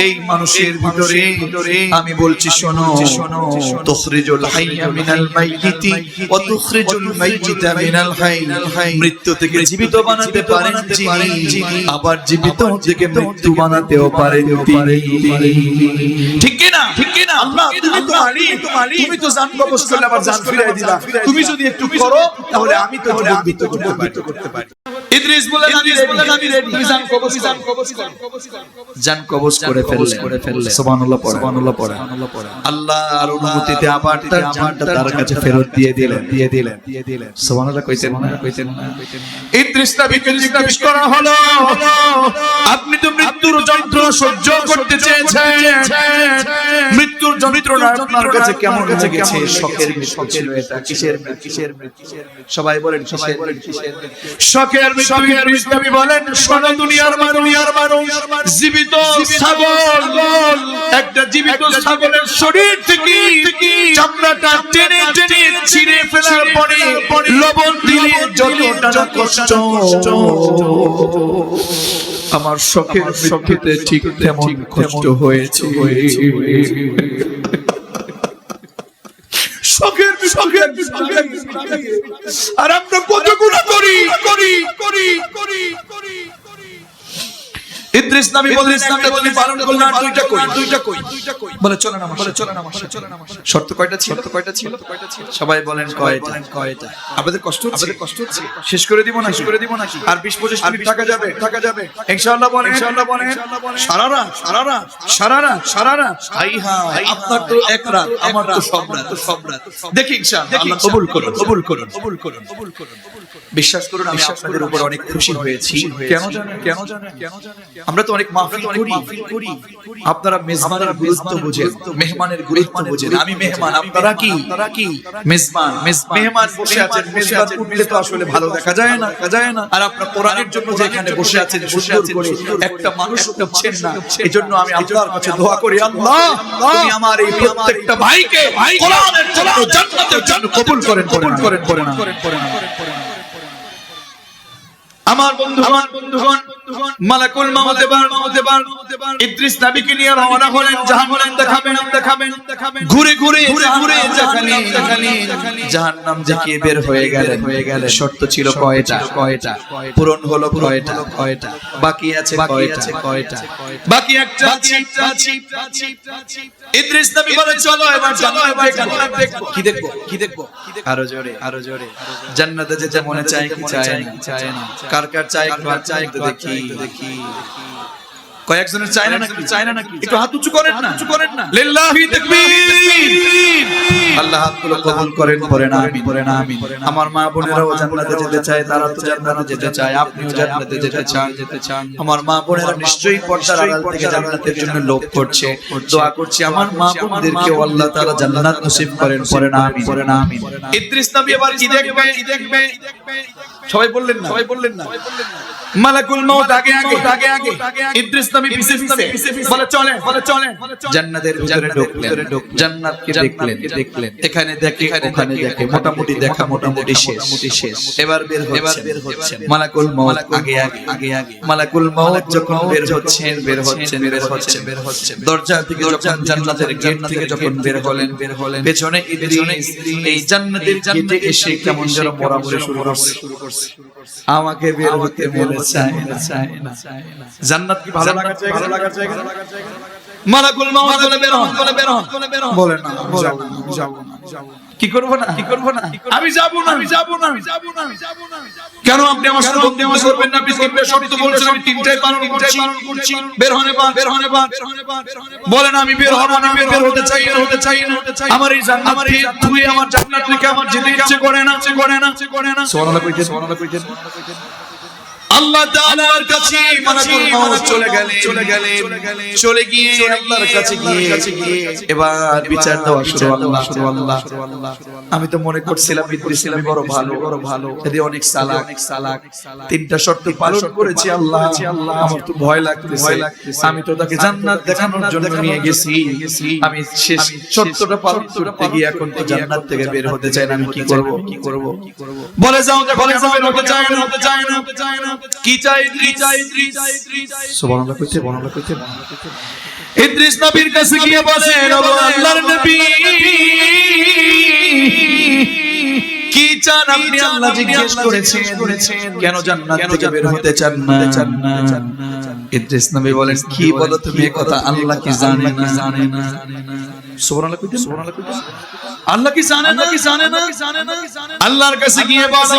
এই মানুষের ভিতরে আমি বলছি শোনো তুখরিজুল হাইয়া মিনাল মাইয়িতি ওয়া তুখরিজুল মাইয়িতা মিনাল হাই মৃত্যু থেকে জীবিত বানাতে পারেন যিনি আবার জীবিত থেকে মৃত্যু বানাতেও পারেন তিনি ঠিক কি না আল্লাহ তুমি তো মালিক তুমি তো জান কবজ করলে আবার জান ফিরিয়ে দিলা তুমি যদি একটু করো তাহলে আমি তো বন্ধুত্ব করতে পারি ইদ্রিস বলেন আমি রেডি তুমি জান কবজ জান কবজ করে ফেললে সুবহানাল্লাহ পড়ে আল্লাহর অনুমতিতে আবার তার জানটা তার কাছে ফেরত দিয়ে দিলেন সুবহানাল্লাহ কইতেন ইদ্রিস নবীকে জিজ্ঞেস করা হলো আপনি তো মৃত্যুর যন্ত্রণা সহ্য করতে চেয়েছেন মৃত্যুর যন্ত্রণা আপনার কাছে কেমন গেছে শকের মৃত্যু ছিল এটা কিসের সবাই বলেন কিসের শকের মৃত্যু নবী বলেন শোনো দুনিয়ার মানুষ জীবিত ছাগল একটা জীবিত ছাগলের শরীর থেকে চামড়াটা টেনে ছিঁড়ে ফেলার পরে লবণ দিলে যতটা কষ্ট আমার শখের শখেতে ঠিক তেমন কষ্ট হয়েছে আর আমরা কত গুনাহ করি ইদ্রিস নবী বলেন ইসলামটা তুমি পালন করলে আর দুইটা কই বলে চলেন আমার শর্ত কয়টা ছিল সবাই বলেন কয়টা আপনাদের কষ্ট হচ্ছে শেষ করে দিব নাকি আর 20-25 মিনিট থাকা যাবে ইনশাআল্লাহ বলেন সারা রাত হাই আপনার তো এক রাত আমার তো সব রাত দেখি ইনশাআল্লাহ আল্লাহ কবুল করুন বিশ্বাস করুন আমি আপনাদের উপর অনেক খুশি হয়েছি কেন জানেন আমরা তো অনেক মাহফিল করি আপনারা মেজবানের গুরুত্ব বুঝেন মেহমানের গুরুত্ব বুঝেন আমি মেহমান আপনারা কি মেহমান বসে আছেন মেজবান উঠলে তো আসলে ভালো দেখা যায় না আর আপনারা কোরআনের জন্য যেখানে বসে আছেন করে একটা মানুষ উঠছেন না এজন্য আমি আল্লাহর কাছে দোয়া করি আল্লাহ তুমি আমার এই প্রত্যেকটা ভাইকে কোরআনের জন্য জান্নাতের জন্য কবুল করেন আমার বন্ধুগণ মালাকুল মউত এবার ইদ্রিস নবীকে নিয়ে রওনা হলেন জাহান্নাম দেখাবেন ঘুরে যেখানে জাহান্নাম থেকে বের হয়ে গেল শর্ত ছিল কয়টা পূরণ হলো কয়টা বাকি আছে কয়টা বাকি একটা আছে ইদ্রিস নবী বলে চলো এবার দেখবো কি দেখবো আরো জোরে জান্নাতে যেতে মনে চায় কি চায় না কার চাই একটু দেখি কয়েকজনের চায় না নাকি একটু হাত উঁচু করেন না লিল্লাহি তাকবীর আল্লাহ হাতগুলো কবুল করেন আমিন আমার মা বোনেরাও জান্নাতে যেতে চায় তারা তো জান্নাতে যেতে চায় আপনিও জান্নাতে যেতে চান আমার মা বোনেরা নিশ্চয়ই পর্দার আড়াল থেকে জান্নাতের জন্য লোভ করছে দোয়া করছি আমার মা বোনদেরকে আল্লাহ তাআলা জান্নাত নসিব করেন আমিন ইদ্রিস নবী এবার কি দেখবে সবাই বললেন না মালাকুল মউত আগে ইদ্রিস নবী পিছে বলে চলে জান্নাতের ভিতরে ঢুকলেন জান্নাতকে দেখলেন এখানে দেখে ওখানে দেখে মোটামুটি শেষ এবার বের হচ্ছেন মালাকুল মউত আগে মালাকুল মউত যখন বের হচ্ছেন দরজা থেকে যখন জান্নাতের গেট থেকে যখন বের হলেন পেছনে ইদ্রিস এই জান্নাতের গেটে এসে কেমন যেন মরামরি শুরু করছে আমাকে বের হতে মনে চায় না জান্নাত কি ভালো লাগার জায়গা মালাকুল মউত বলে বের হন বলে না যাব না কি করব না আমি যাব না কেন আপনি আমার সাথে বন্ধু আমার করবেন না প্লিজ কিভাবে শর্ত বলছেন আমি তিনটাই পালন করছি বের হনে বা বলেন আমি বের হব না বের হতে চাই না আমার এই জান্নাত তুই আমার জান্নাত থেকে আমার যেতে ইচ্ছে করে না সুবহানাল্লাহ কইতেন আল্লাহ তাআলার কাছে মালাকুল মউত চলে গিয়ে আল্লাহর কাছে গিয়ে এবার বিচার দেওয়া শুরু আল্লাহ আমি তো মনে করছিলাম ইদ্রিস নবী বড় ভালো এদি অনেক সালাক তিনটা শর্ত পালন করেছি আল্লাহ আমার তো ভয় লাগতেছে আমি তো তাকে জান্নাত দেখানোর জন্য নিয়ে গেছি আমি শেষ শর্তটা পালন করতে গিয়ে এখন তো জান্নাত থেকে বের হতে চাই না আমি কি করব বলে যাও বের হতে চাই না কি চাই সুবহানাল্লাহ কইতে ইদ্রিস নবীর কাছে গিয়ে বসেন ও আল্লাহর নবী কি চান আপনি আল্লাহ জিজ্ঞেস করেছেন কেন জান্নাত থেকে বের হতে চান না ইদ্রিস নবী বলেন কি বলো তুমি এই কথা আল্লাহ কি জানে না সুবহানাল্লাহ কইতেন আল্লাহ কি জানে না আল্লাহর কাছে গিয়ে বলো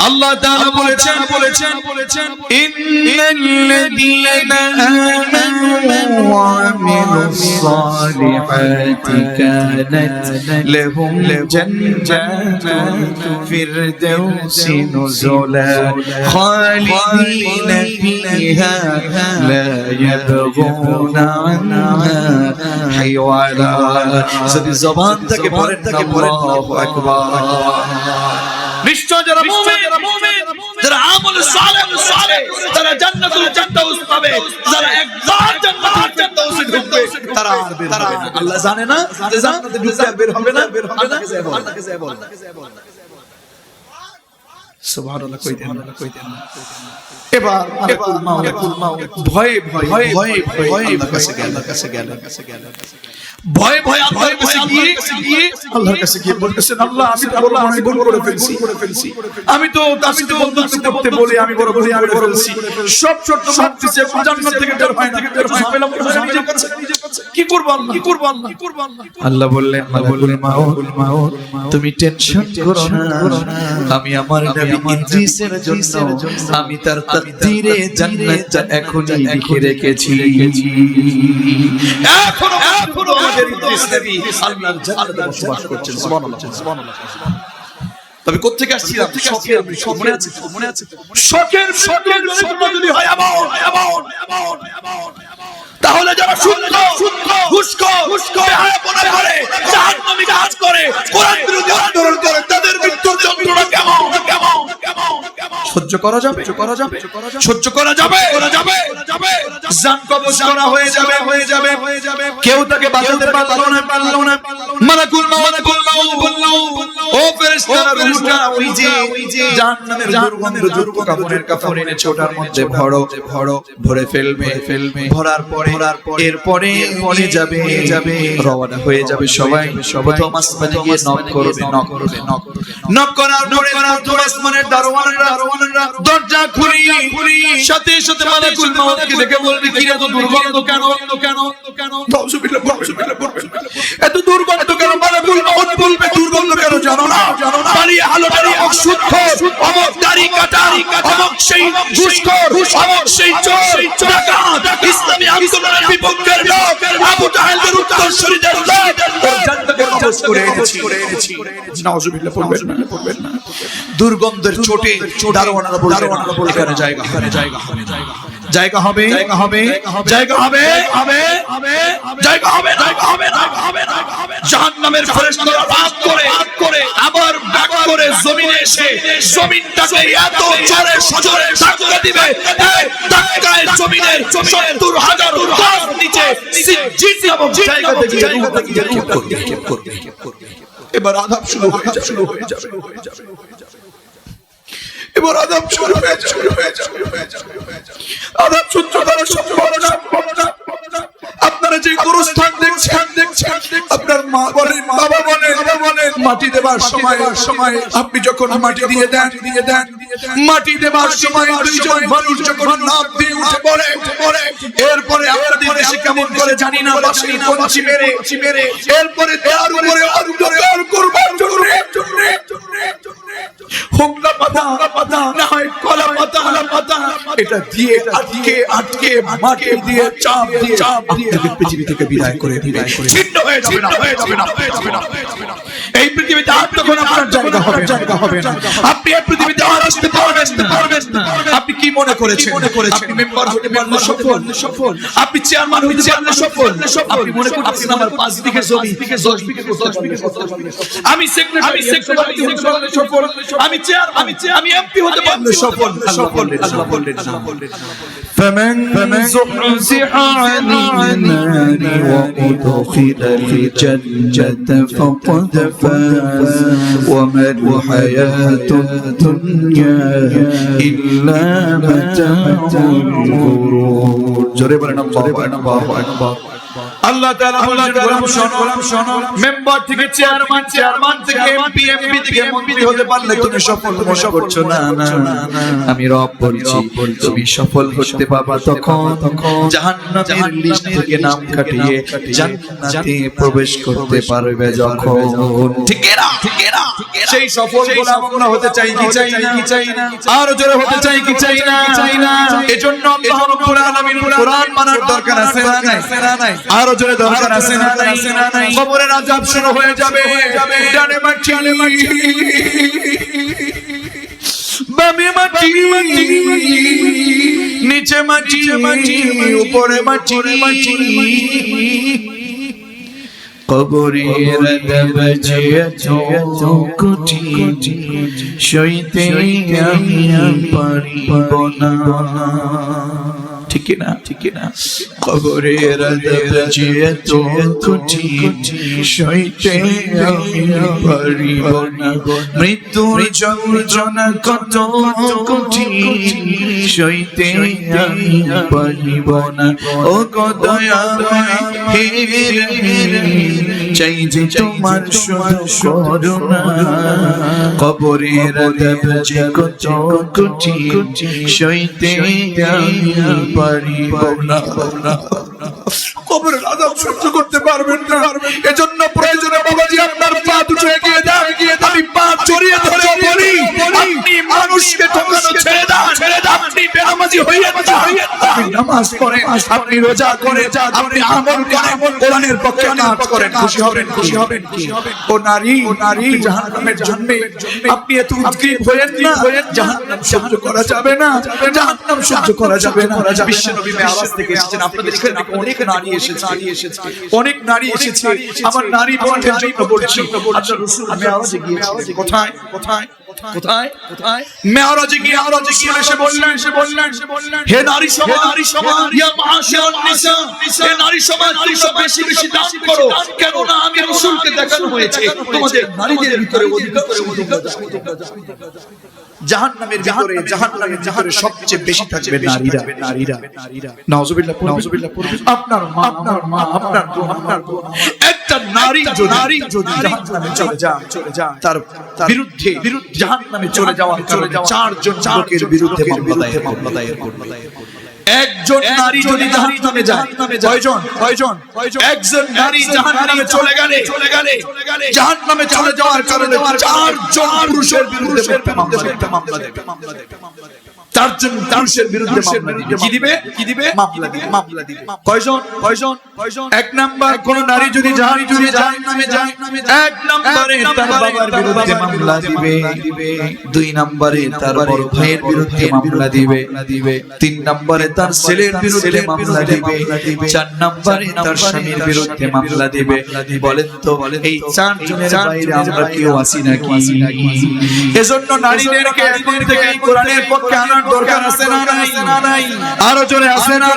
আল্লাহ তাআলা বলেছেন ইন্নাল্লাযীনা আমানু ওয়া আমিলুস সালিহাতি কানাত লাহুম জান্নাতুল ফিরদাউসি নুজুলা খালিদিনা ফিহা লা ইয়াবগুনা আনহা হাইওয়ালা যদি জবান থেকে পড়েন আল্লাহু আকবার নিশ্চয় যারা মুমিন যারা আমল সালেহ তারা জান্নাতুল ফিরদাউস পাবে যারা একবার জান্নাতুল ফিরদাউসে ঢুকবে তারা আর বের হবে না আল্লাহ জানে না যে জান্নাতে ঢুকতে আর বের হবে না আল্লাহকে যায় বল সুবহানাল্লাহ কইতেন এবার ভয়ে আল্লাহর কাছে গেল ভয়ে আল্লাহর কাছে গিয়ে বলতেছেন আল্লাহ আমি তো বললাম আমি ভুল করে ফেলছি আমি তো তার সাথে বন্ধুত্ব করতে বলে আমি বড় ভুল করে ফেলছি সব ছোট ভাবতেছি জান্নাত থেকে বের হয় না ঝামেলা নিজের কাছে কি করব আল্লাহ আল্লাহ বললেন মাউত তুমি টেনশন করো না আমি আমার নবী ইদ্রিসের জন্য আমি তার তাকদীরে জান্নাতটা এখনই লিখে রেখেছি এখনো আমাদের ইদ্রিস নবী আল্লাহর জান্নাতে বসবাস করছেন সুবহানাল্লাহ তবে কোথা থেকে আসছিলাম মনে আছে শখের যদি হয় এমন তাহলে যারা ঘুষখোর বেহায়াপনা করে জাহান্নামী কাজ করে কোরআন বিরোধী আন্দোলন করে তাদের মৃত্যুর যন্ত্রণা কেমন সহ্য করা যাবে জান কবজ করা হয়ে যাবে কেউ তাকে বাঁচাতে পারলো না মালাকুল মাউত বলল ও ফেরেশতারা রূহটা ওই যে জাহান্নামের দুর্গন্ধযুক্ত কাফন এনেছে ওটার মধ্যে ভরে ফেলবে ভরার পরে এরপরে নিয়ে যাবে রওনা হয়ে যাবে সবাই প্রথম আসমানে গিয়ে নক করার পরে প্রথম আসমানের দারোয়ানরা দরজা খুলি সাথে মালাকুল মাউতকে দেখে বলবে কি এত দুর্গন্ধ কেন এত দুর্গন্ধ কেন মালাকুল মাউত বলবে দুর্গন্ধ কেন জানো না পালিয়ে হালুটারি অসুদ্ধ অমক দাড়ি কাটা অমক সেই ঘুষখোর অমক সেই চোর ডাকাত ইসলামী আন্দোলনের বিপক্ষের লোক আবু জাহেলের উত্তরসূরিদের লোক জান্নাতে কবজ করে এনেছি নাউজুবিল্লাহ পড়বেন না দুর্গন্ধের চোটে দারোয়ানরা বললেন এখানে জায়গা হবে জাহান্নামের ফেরেশতারা রাগ করে আবার ব্যাক করে জমিনে এসে জমিনটাকে এত জোরে সজোরে ধাক্কা দিবে ধাক্কায় জমিনের ৭০,০০০ গজ নিচে সিজ্জিন নামক জায়গা থেকে রূহটাকে করবে এবার আযাব শুরু হয়ে যাবে এবার আযাব শুরু হয়ে যাবে আযাব সহ্য করা সম্ভব না আপনারা যে গুরুস্থান দেখছেন আপনার মা বলেন বাবা বলেন মাটি দেবার সময় আপনি যখন মাটি দিয়ে দেন মাটি দেবার সময় দুইজন মানুষ যখন নাম দিয়ে উঠে পড়ে এরপরে আপনাদের দেশে কেমন করে জানি না বাঁশির কঞ্চি মেরে এরপরে দেওয়ার উপরে আর কুরবান জন্য হোগলা পাতা না হয় কলা পাতা এটা দিয়ে আটকে মাটি দিয়ে চাপ দিয়ে পৃথিবী থেকে বিদায় করে ছিন্ন হয়ে যাবে না এই পৃথিবীতে আর তখন আপনার জায়গা হবে না আপনি এই পৃথিবীতে আর আসতে পারবেন না আপনি কি মনে করেছেন আপনি মেম্বার হতে পারলে সফল আপনি চেয়ারম্যান হতে পারলে সফল আপনি মনে করছেন আমার 5 বিঘা জমি 10 বিঘা আমি সেক্রেটারি হতে পারলে সফল আমি চেয়ারম্যান আমি এমপি হতে পারলে সফল আল্লাহ বললেন فمن زحزح عن النار وأدخل الجنة فقد فاز وما الحياة الدنيا إلا متاع الغرور جرب لنا الله أكبر আল্লাহ তাআলা বলেন গোলাম শোনো মেম্বার থেকে চেয়ারম্যান থেকে এমপি থেকে মন্ত্রী হতে পারলে তুমি সফল মনে করছো না আমি রব বলছি তুমি সফল হতে পারবা তখন জাহান্নামের লিস্ট থেকে নাম কাটিয়ে জান্নাতে প্রবেশ করতে পারবে যখন ঠিক না সেই সফল গোলাম আমরা হতে চাই কি চাই না আর জোরে হতে চাই কি চাই না এজন্য আল্লাহ রাব্বুল আলামিন কোরআন মানার দরকার আছে না নাই আর জোরে দরকার আছে না নাই কবরের আযাব শুরু হয়ে যাবে ডানে মাটি বামে মাটি নিচে মাটি উপরে মাটি কবরের আযাব যে এত কঠিন সইতে আমি পারিব না ঠিক না কবরের আযাব যে এত কঠিন সইতে আমি পারিব না মৃত্যুর যন্ত্রণা কত কঠিন সইতে আমি পারিব না ও দয়াময় হে চাই যে তোমার শুধু করুণা কবরের আযাব যে কত কঠিন সইতে আমি পারিব না কবরের আযাব সহ্য করতে পারবেন না এজন্য প্রয়োজনে বাবাজি আপনার পা দুটো এগিয়ে দেন আমি পা জড়িয়ে ধরে বলি আপনি মানুষকে ঠকানো ছেড়ে দাও আপনি বেনামাজি হইয়েন না আপনি নামাজ পড়েন আপনি রোজা করেন আপনি আমল করেন কোরআনের পক্ষে কাজ করেন খুশি হবেন ও নারী জাহান্নামের জন্য আপনি এত উদ্গ্রীব হয়েন না জাহান্নাম সহ্য করা যাবে না বিশ্ব নবী মেরাজ থেকে এসেছেন আপনাদের এখানে অনেক নারী এসেছে আমার নারী বন্ধের জন্য বলছি আল্লাহর রাসূল মেরাজে গিয়েছিলেন কোথায় মেরাজে গিয়ে এসে বললেন হে নারী সমাজ ইয়া মাআশারান নিসা হে নারী সমাজ বেশি দান করো কেন না আমি রাসূলকে দেখানো হয়েছে তোমাদের নারীদের ভিতরে অধিকার জাহান্নামের ভিতরে সবচেয়ে বেশি থাকবে নারীরা নাউজুবিল্লাহ আপনার মা আপনার বোন একটা নারী যদি জাহান্নামে চলে যায় তার বিরুদ্ধে জাহান্নামে চলে যাওয়ার চারজন লোকের বিরুদ্ধে মামলা দায়ের করবে একজন নারী যদি জাহান্নামে যায় কয়জন একজন নারী জাহান্নামে চলে গেলে জাহান্নামে চলে যাওয়ার কারণে চারজন পুরুষের বিরুদ্ধে মামলা দেবে চারজন পুরুষের বিরুদ্ধে কি দিবে মামলা দিবে কয়জন এক নাম্বার কোন নারী যদি জাহান্নামে যায় এক নম্বরে তার বাবার বিরুদ্ধে মামলা দিবে দুই নম্বরে তার বড় ভাইয়ের বিরুদ্ধে মামলা দিবে তিন নম্বরে তার ছেলের বিরুদ্ধে মামলা দিবে চার নম্বরে তার স্বামীর বিরুদ্ধে মামলা দিবে বলেন তো এই চারজনের বাইরে আমরা কেউ আছি নাকি এজন্য নারীদেরকে এখন থেকে কোরআনের পক্ষে আনার দরকার আছে না নাই আরো জোরে আছে না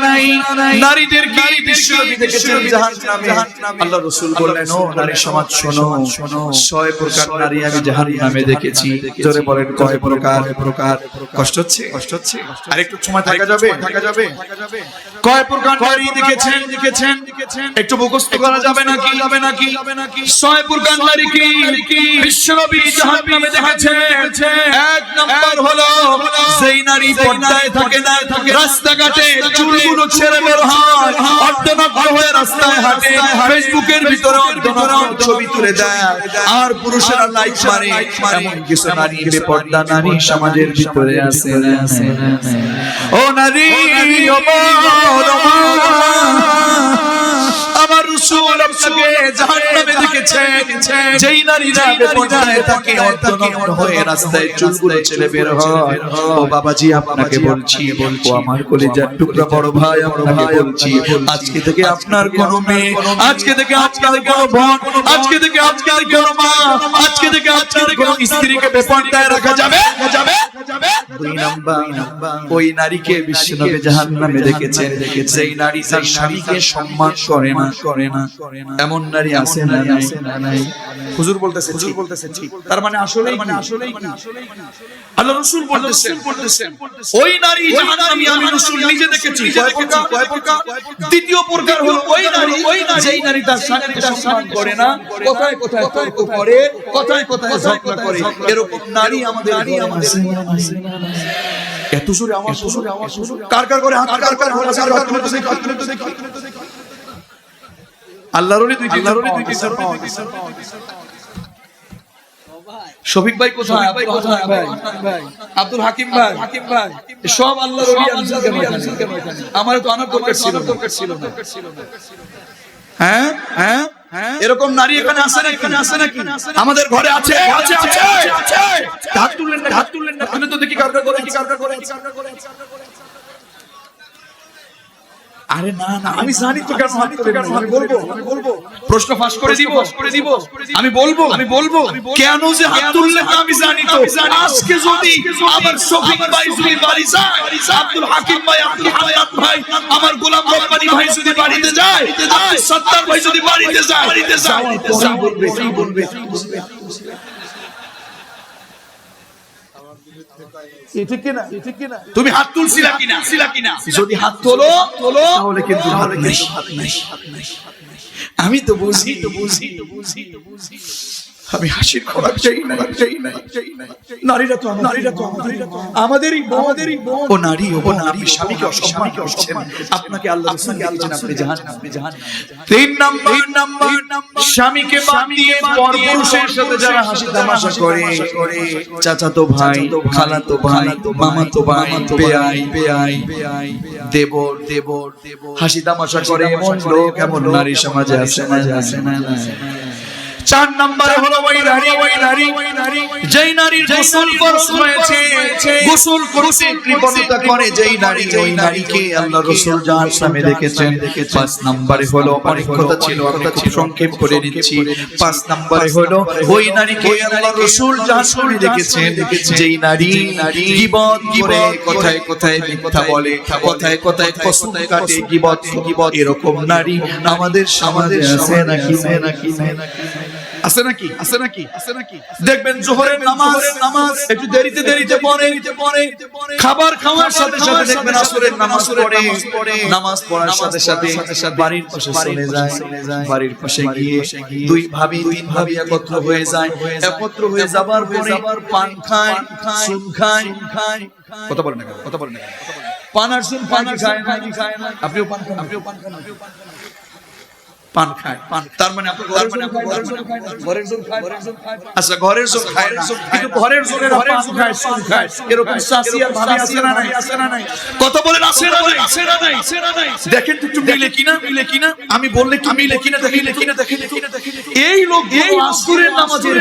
নাই নারীদের কি বিশ্বনবী দেখেছেন জাহান্নামে আল্লাহর রাসূল বললেন ও নারী সমাজ শোনো 6 প্রকার নারী আমি জাহান্নামে দেখেছি জোরে বলেন কয় প্রকার কষ্ট হচ্ছে আর একটু সময় থাকা যাবে কয় প্রকার নারী দেখেছেন একটু মুখস্থ করা যাবে নাকি 6 প্রকার নারী কি বিশ্বনবী জাহান্নামে দেখেছেন এক নাম্বার হলো যেই নারী পর্দায় থাকে না রাস্তাঘাটে চুলগুলো ছেড়ে বের হয় অর্ধনগ্ন হয়ে রাস্তায় হাঁটে ফেসবুকের ভিতরে অর্ধনগ্ন ছবি তুলে দেয় আর পুরুষেরা লাইক মারে এমন কিছু নারী বেপর্দা নারী সমাজের ভিতরে আছে ও নারী ও মা আমার রাসূল আপনাকে জাহান্নামে দেখেছেন যেই নারীরা বেপরদায় থাকে অর্ধনগ্ন হয়ে রাস্তায় চুলগুলো ছেড়ে বের হয় ও বাবাজি আপনাকে বলছি আমার কলিজার টুকরা বড় ভাই আপনাকে বলছি আজকে থেকে আপনার কোনো মেয়ে আজকে থেকে আপনার কোনো বোন আজকে থেকে আপনার কোনো মা আজকে থেকে আপনার কোনো স্ত্রীকে বেপরদায় রাখা যাবে দুই নাম্বার ওই নারীকে বিশ্বনবী জাহান্নামে দেখেছেন যেই নারী তার স্বামীকে সম্মান করে না এমন নারী আছে না নাই? হুজুর বলতেছে ঠিক। তার মানে আসলেই আল্লাহ রাসূল বলতেছেন ওই নারী জাহান্নামী আমি রাসূল নিজে দেখেছি। কয় প্রকার? দ্বিতীয় প্রকার হলো ওই নারী যেই নারী তার স্বামীকে সম্মান করে না, কথায় তর্ক করে, কথায় ঝগড়া করে। এরকম নারী আমাদের আছে। এত জোরে আওয়াজ, কার করে হাত, কার আল্লাহর ওলি দুইটি শফিক ভাই কোথায়? ভাই আব্দুল হাকিম ভাই সব আল্লাহর ওলি আমার তো আনার দরকার ছিল না। হ্যাঁ এরকম নারী এখানে আছে নাকি? আমাদের ঘরে আছে। হাত তুললেন না আমি তো দেখি কার করে আরে না আমি জানি তো কেন হাত তুললেন না। আমি বলবো প্রশ্ন ফাঁস করে দিব আমি বলবো কেন যে হাত তুললেন না আমি জানি তো। আজকে যদি আমার শফিক ভাই যদি বাড়ি যায়, আব্দুল হাকিম ভাই, আব্দুল হায়াত ভাই, আমার গোলাম রব্বানী ভাই যদি বাড়িতে যায়, আব্দুল সত্তার ভাই যদি বাড়িতে যায়, বলবে ঠিক কিনা? তুমি হাত তুলছিলা কিনা? যদি হাত তোলো তাহলে কিন্তু হাত নাই। আমি তো বুঝি আমি হাসির খোরাক চাই না। নারীরা তো আমাদেরই ও নারী স্বামীকে অসম্মান করছেন, আপনাকে আল্লাহ রাসূল বলেছেন আপনি জাহান্নামে। 3 নাম্বার স্বামীকে বাদ দিয়ে পরপুরুষের সাথে যারা হাসি তামাশা করে, চাচাতো ভাই, খালাতো ভাই, মামাতো ভাই, বেয়াই, দেবর হাসি তামাশা করে, এমন লোক এমন নারী সমাজে আছে না? 4 নম্বরে হলো ওই নারী যেই নারীর গোসল ফরজ হয়েছে, গোসল করতে কৃপণতা করে যেই নারী, ওই নারীকে আল্লাহ রাসূল জাহান্নামে রেখেছেন। 5 নম্বরে হলো, অনেক কথা ছিল আমরা খুব সংক্ষেপ করে নিচ্ছি। 5 নম্বরে হলো ওই নারীকে আল্লাহ রাসূল জাহান্নামে রেখেছেন যেই নারী গীবত করে, কথায় মিথ্যা বলে, কথায় কসম কাটে, গীবত। এরকম নারী আমাদের সমাজে আছে নাকি? দেখবেন জোহরের নামাজ একটু দেরিতে পড়ে, খাবার খাওয়ার সাথে দেখবেন আসরের নামাজ পড়ে, নামাজ পড়ার সাথে বাড়ির পাশে চলে যায়, বাড়ির পাশে গিয়ে 2 ভাবি 3 ভাবি একত্র হয়ে যাবার পরে পান খায়, সুন খায়। কথা বলেন না পান আর সুন খায় না? আপনিও পান খায়। তার মানে ঘরের জোর খায়। আচ্ছা ঘরের জোর খায় না, কিন্তু ঘরের জোরে পান খায়, এরকম শাশি আর ভাবি আছে না নাই? কত বলেন আছে না নাই? দেখেন একটু মিলে কিনা? আমি বললে কি মিলে কিনা দেখেন। এই লোক আসরের নামাজের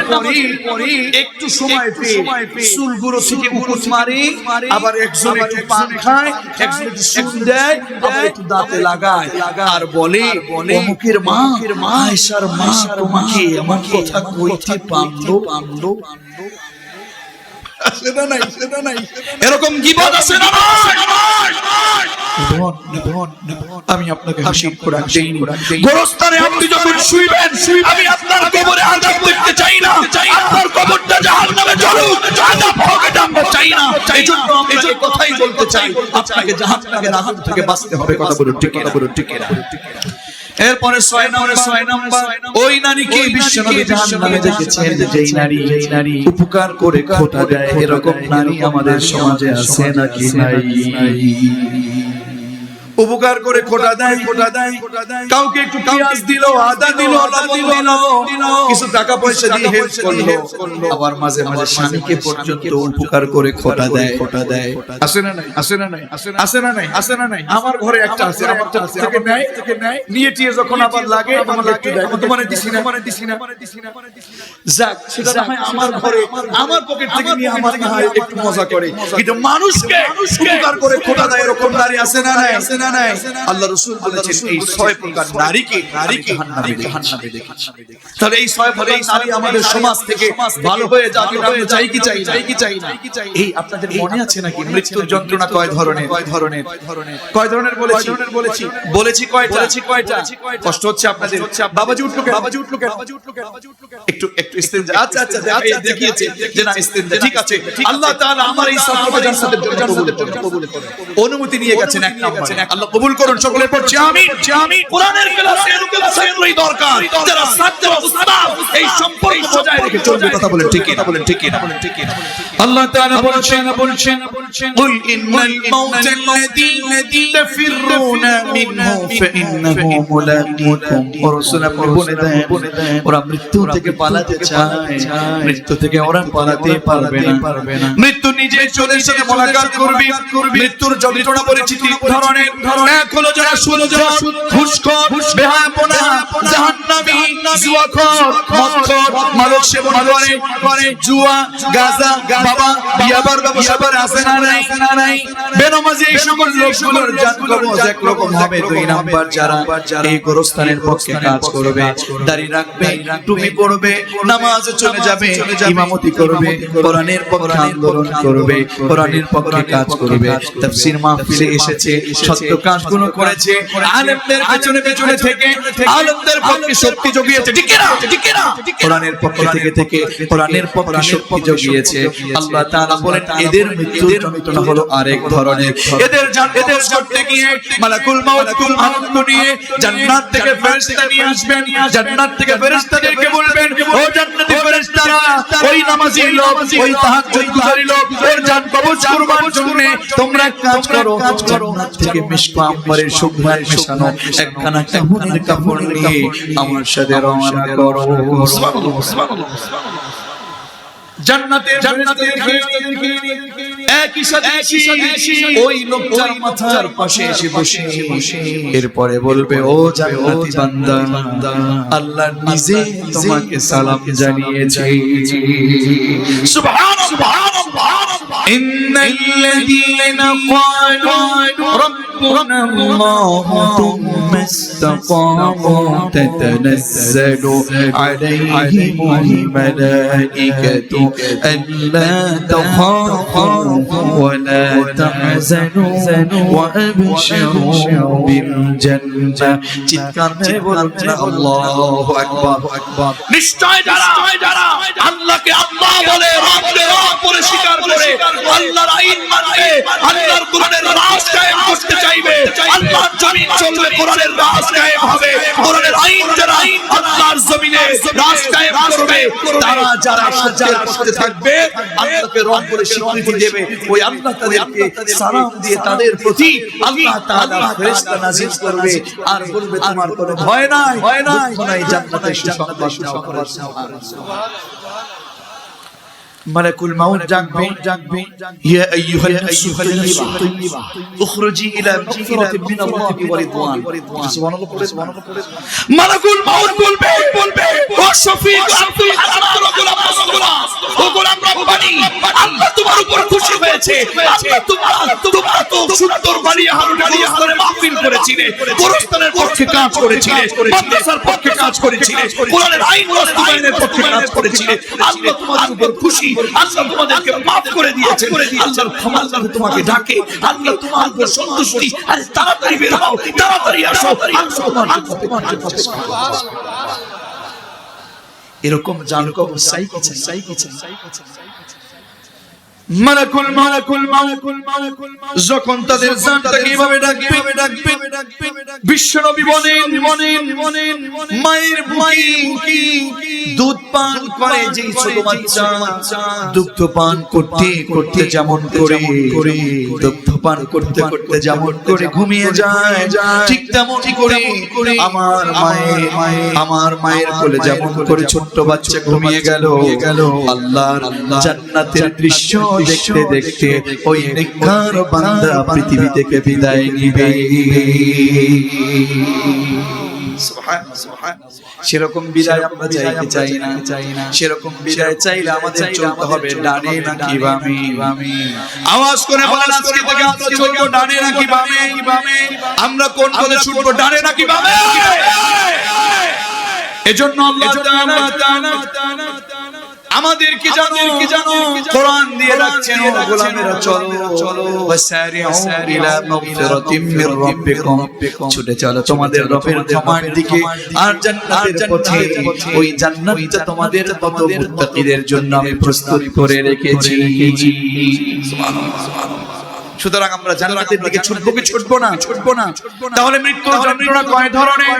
পরে একটু সময় পেয়ে চুলগুলো থেকে মুকুট মারে, আবার একজন একটু পান খায়, একজন একটু সুন দেয়, আবার একটু দাঁতে লাগায়, আর বলে অমুকের মা আয়েশার মা তোমাকে এমন কথা কইতে পারলো। সেটা নাই এরকম গীবত আছে না? আমি আপনাকে হাসির খোরাক দেইনি। গোরস্থানে আপনি যখন শুইবেন, আমি আপনার কবরে আযাব দেখতে চাই না। আপনার কবরটা জাহান্নামে জ্বলুক, আযাব হোক, এটা আমরা চাই না। এজন্য আমরা এই কথাই বলতে চাই, আপনাকে জাহান্নামের আযাব থেকে বাঁচতে হবে। কথা বলুন ঠিক না? এরপরে 6 নাম্বার ওই নারীকে বিশ্বনবী জাহান্নামে দেখেছেন যেই নারী উপকার করে খোটা দেয়। এরকম নারী আমাদের সমাজে আছে নাকি নাই? উপকার করে খোটা দেয়, কাউকে একটু পেঁয়াজ দিল, আদা দিল, কিছু টাকা পয়সা দিয়ে হেল্প করলো, আবার মাঝে স্বামীকে পর্যন্ত উপকার করে খোটা দেয়। আছে না নাই? আমার ঘরে একটা আছে, থেকে নেয়, নিয়ে টিয়ে যখন আবার লাগে আমাকে একটু দেয়, তোমারে দিছি না। যাক, সেটা হয় আমার ঘরে, আমার পকেট থেকে নিয়ে আমার একটু মজা করে, কিন্তু মানুষকে উপকার করে খোটা দেয় এরকম নারী আছে না নাই? না নাই আল্লাহ রাসূল বলেছেন এই 6 প্রকার নারীকে জাহান্নামে দেখেছি তাহলে এই 6 প্রকার নারী আমাদের সমাজ থেকে ভালো হয়ে যাবে আমরা চাই কি চাই না এই আপনাদের মনে আছে নাকি মৃত্যুর যন্ত্রণা কয় ধরনের বলেছি কয়টা কষ্ট হচ্ছে আপনাদের বাবাজি উঠলো কেন একটু ইস্তেনজা আচ্ছা দেখিয়েছে যে না ইস্তেনজা ঠিক আছে আল্লাহ তাআলা আমার এই সালাত জান্নাতের জন্য কবুল করুন অনুমতি নিয়ে গেছেন এক নম্বরে আল্লাহ কবুল করুন সকলে পড়ছি আমিন কোরআনের ক্লাসের দরকার যারা ছাত্র উস্তাদ এই সম্পর্ক বজায় রেখে চলবে কথা বলেন ঠিক কি না আল্লাহ তাআলা বলছেন কুল ইন্নাল মাউতাল্লাযী তাফিরুনা মিনহু ফাইন্নাহু মুলাকীকুম রাসূল আপনি বলে দেন ওরা মৃত্যু থেকে পালাতে চায় মৃত্যু থেকে ওরা পালাতে পারবে না মৃত্যু নিজে চলে এসে মোলাকাত করবে মৃত্যুর যন্ত্রণা পরিচিতি ধরনের এক হলো যারা সুদখোর ঘুষখোর বেহায়াপনা জাহান্নামী জুয়াখোর মদখোর মাদক সেবন করে জুয়া গাঁজা বাবা ইয়াবার ব্যবসা করে আছে না নাই বেনামাজি এই সকল লোকগুলোর জাতকবজ এক রকম হবে দুই নাম্বার যারা এই গোরস্থানের পক্ষে কাজ করবে দাড়ি রাখবে টুপি পরবে নামাজে চলে যাবে ইমামতি করবে কোরআনের পক্ষে আন্দোলন করবে কোরআনের পক্ষে কাজ করবে তাফসীর মাহফিলে এসেছে সত্য কাজগুলো করেছে আলেমদের পেছনে থেকে আলেমদের পক্ষে শক্তি জুগিয়েছে ঠিক না কোরআনের পক্ষে থেকে কোরআনের পক্ষে শক্তি জুগিয়েছে আল্লাহ তাআলা বলেন এদের মৃত্যুর যন্ত্রণা হলো আরেক ধরনের এদের করতে গিয়ে মালাকুল মাউত নিয়ে জান্নাত থেকে ফেরেশতা নিয়ে আসবেন জান্নাত থেকে ফেরেশতাদেরকে বলবেন ও জান্নাতি ফেরেশতারা ওই নামাজি লোক ওই তাহাজ্জুদকারী লোক ওর জান কবজ কুরবান জন্য তোমরা কাজ করো জান্নাত থেকে মিশক আম্বরের সুগন্ধ মেশানো একখানা কাফনের কাপড় নিয়ে আমার সাথে রওনা করো সুবহানাল্লাহ জান্নাতের একই সাথে ওই লোকটার মাথার পাশে এসে বসে এরপরে বলবে ও জান্নাতি বান্দা আল্লাহ নিজে তোমাকে সালাম জানিয়েছে সুবহানাল্লাহ ইন্নাল্লাযীনা ক্বালু রাব্বুনা আল্লাহু তুম্মা ইসতাকামু তাতানাজ্জালু আলাইহিমুল মালাইকাতু আল্লা তাখাফু ওয়া লা তাহজানু ওয়া আবশিরু বিল জান্নাহ চিৎকার করে বলুন আল্লাহু আকবার নিশ্চয় যারা আল্লাহকে আল্লাহ বলে রবকে রব বলে স্বীকার করে আল্লাহর আইন মানবে আল্লাহর কোরআনের রাজ কায়েম করতে চাইবে আল্লাহর জমিন চলবে কোরআনের রাজ কায়েম হবে কোরআনের আইন যারা আল্লাহর জমিনে রাজ কায়েম করবে তারা যারা সত্যের পথে থাকবে আল্লাহকে রব বলে স্বীকৃতি দেবে ওই আল্লাহ তাদেরকে সালাম দিয়ে তাদের প্রতি আল্লাহ তাআলা ফেরেশতা নাযিল করবে আর বলবে তোমার কোনো ভয় নাই জান্নাতের সুসংবাদ দাও সুবহানাল্লাহ মালাকুল মাউত জাগবে ইয়া আইয়ুহাল নাফসুত উখরুজি ইলা মাগফিরাতিন মিনাল্লাহি ওয়া রিদওয়ান সুবহানাল্লাহ মালাকুল মাউত বলবে ও শফিক আব্দুল হাসান ও গোলাম রব্বানি আল্লাহ তোমার উপর খুশি হয়েছে আল্লাহ তোমার তো সুন্দর বাড়িয়া হারুনিয়া করে মাহফিল করেছিলে গোরস্থানের পক্ষে কাজ করেছিলে মাদ্রাসার পক্ষে কাজ করেছিলে কোরআনের আইন বাস্তবায়নের পক্ষে কাজ করেছিলে আল্লাহ তোমার উপর খুশি আল্লাহ তোমাদেরকে maaf করে দিয়েছেন আল্লাহর ক্ষমা করে তোমাকে ডাকে আল্লাহ তোমার উপর সন্তুষ্টি আর তাড়াতাড়ি বের হও তাড়াতাড়ি আসো এরকম জানকো সাই কিছু মালাকুল যখন তাদের জানটাকে এইভাবে ডাকবে বিশ্বনবী বলেন মায়ের বুকে দুধ পান করে যেই ছোট বাচ্চা দুগ্ধ পান করতে যেমন করে দুগ্ধ পান করতে যেমন করে ঘুমিয়ে যায় ঠিক তেমনই করে আমার মায়ের কোলে যেমন করে ছোট্ট বাচ্চা ঘুমিয়ে গেল আল্লাহর জান্নাতের দৃশ্য দেখতে দেখতে ওই নেককার বান্দা পৃথিবী থেকে বিদায় নিবে সেরকম বিদায় আমরা চাই না সেরকম বিদায় চাইলে আমাদের চলতে হবে ডানে নাকি বামে আওয়াজ করে বলেন আজকে থেকে আমরা চলবো ডানে নাকি বামে আমরা কোন পথে ছুটবো ডানে নাকি বামে এজন্য আল্লাহ তাআলা আমাদেরকে জানো কোরআন দিয়ে রাখছেন ও গোলামেরা চলো ওয়াসারিউ ইলা মাগফিরাতিম মির রাব্বিকুম ছুটে চলো তোমাদের রবের ক্ষমার দিকে আর জান্নাতের পথে ওই জান্নাতটা তোমাদের কত মুত্তাকিদের জন্য আমি প্রস্তুত করে রেখেছি সুবহানাল্লাহ সুতরাং আমরা জান্নাতের দিকে ছুটবো না তাহলে মৃত্যুর যন্ত্রণা কয় ধরনের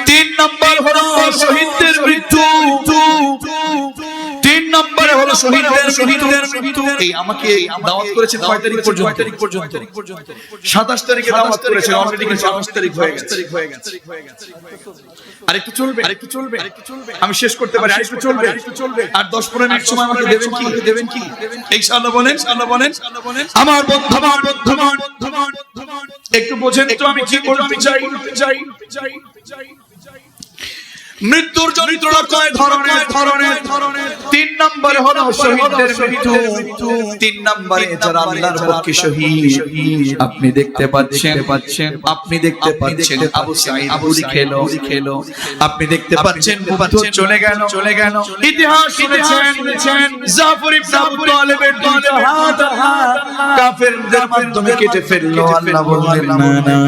3 নাম্বার হলো শহীদদের মৃত্যু 3 নম্বরে হলো শহীদদের মৃত্যু এই আমাকে দাওয়াত করেছেন কয় তারিখ পর্যন্ত 27 তারিখে দাওয়াত করেছেন অলরেডি 28 তারিখ হয়ে গেছে আরেকটু চলবে আমি শেষ করতে পারি আরেকটু চলবে আর 10-15 মিনিট সময় আমাকে দেবেন কি ইনশাআল্লাহ বলেন আমার বন্ধুগণ একটু বোঝেন তো আমি কি বলতে চাই মৃত্যুর যন্ত্রণা কয় ধরনের 3 নম্বরে হলো শহীদদের মৃত্যু 3 নম্বরে যারা আল্লাহর পক্ষে শহীদ আপনি দেখতে পাচ্ছেন আবু সাঈদ গুলি খেলো আপনি দেখতে পাচ্ছেন মুবাত চলে গেল ইতিহাস শুনেছেন জাফর ইবনে আবু তালেবের হাত কাফেরদের মাধ্যমে কেটে ফেললো আল্লাহ বললেন না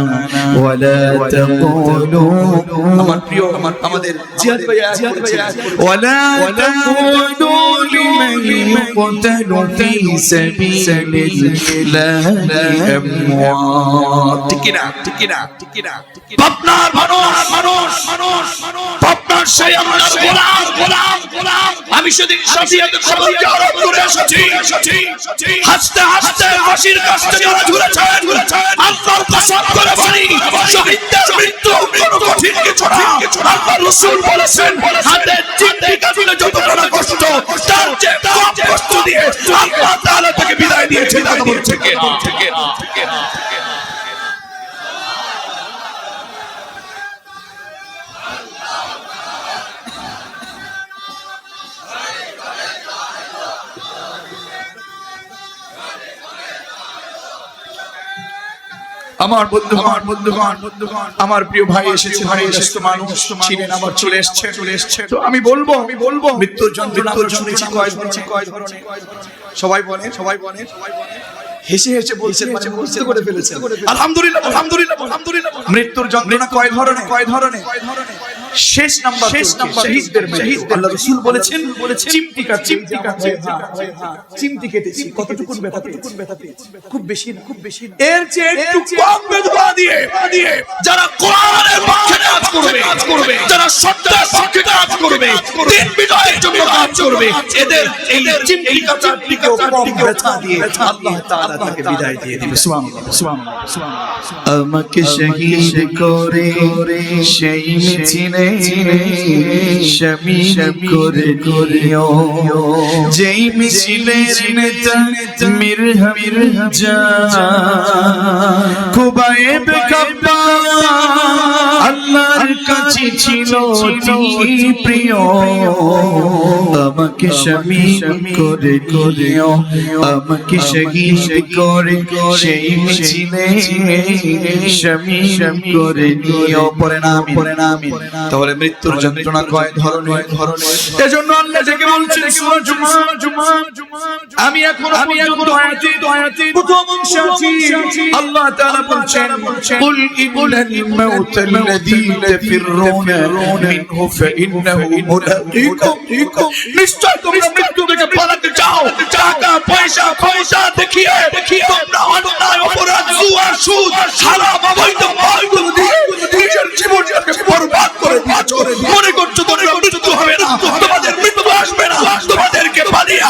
ওয়ালা তাকুলু আমার প্রিয় আমাদের জিয়াদ ভাই ওয়ালা তাকুলু লিমান ইউকতালু ফি সাবিলিল্লাহি আমওয়াত ঠিক না আপনার মানুষ আপনার সেই আমার গোলাম আমি সেদিন সাথিয়াতে খবর জারাত করে এসেছি হাসতে হাসির কাছে যারা ঝুলেছেন আল্লাহর কসম করে বলি শহীদদের মৃত্যু কোনো কঠিন কিছু না আল্লাহ রাসূল বলেছেন হাতে চিঠি কাটলে যতটা কষ্ট তার চেয়ে কম কষ্ট দিয়ে আল্লাহ তাআলা তাকে বিদায় দিয়েছেন কবর থেকে আমার বন্ধুগণ আমার প্রিয় ভাই এসেছে মানুষ ছিলেন আবার চলে এসেছে তো আমি বলবো মৃত্যুর যন্ত্রণা শুনেছি কয় ধরনের সবাই বলে হেসে বলছেন মানে বুঝতে করে ফেলেছেন আলহামদুলিল্লাহ মৃত্যুর যন্ত্রণা কয় ধরনের শেষ নাম্বার শহীদদের আল্লাহ রাসূল বলেছেন চিমটি কেটেছি কতটুকু ব্যথা পেয়েছি খুব বেশি না এর চেয়ে একটু কম বেদনা দিয়ে যারা কোরআনের পক্ষে কাজ করবে যারা সত্যের পক্ষে কাজ করবে দিন বিজয়ের জন্য কাজ করবে এদের এই চিমটি কাটার দিকে কম ব্যথা দিয়ে আল্লাহ তাআলা তাকে বিদায় দিয়ে দিবে সুবহানাল্লাহ আমাকে শহীদ করে সেই মিছিলে শামিল করে যেই মিছিলের নেতা মিরহাজা খুবাইব কাব্বা আল্লাহর কাছে ছিল অতি প্রিয় আমাকে শামিল করে আমাকে শহীদ করে সেই মিছিলে শামিল করে পড়ে না আমি তাহলে মৃত্যুর যন্ত্রণা কয় ধরনের এজন্য আল্লাহ যাকে বলছেন সূরা জুমা আমি এখন আয়াতে প্রথম অংশে আছি আল্লাহ তাআলা বলছেন কুল ইবুলাল মাউত আল্লাযী তাফিরুনা মিনহু ফাইন্নাহু মুলাকীকুম নিশ্চয় তোমরা মৃত্যু থেকে পালাতে চাও টাকা পয়সা দেখিয়ে তোমরা অন্যায় অপরাধ জুয়া সুদ হারাম অবৈধ মালগুলো দিয়ে নিজের জীবনকে বরবাদ করে দিয়েছো মনে করছো তোমরা মৃত্যু হবে না তোমাদের মৃত্যু আসবে না তোমাদেরকে পালিয়ে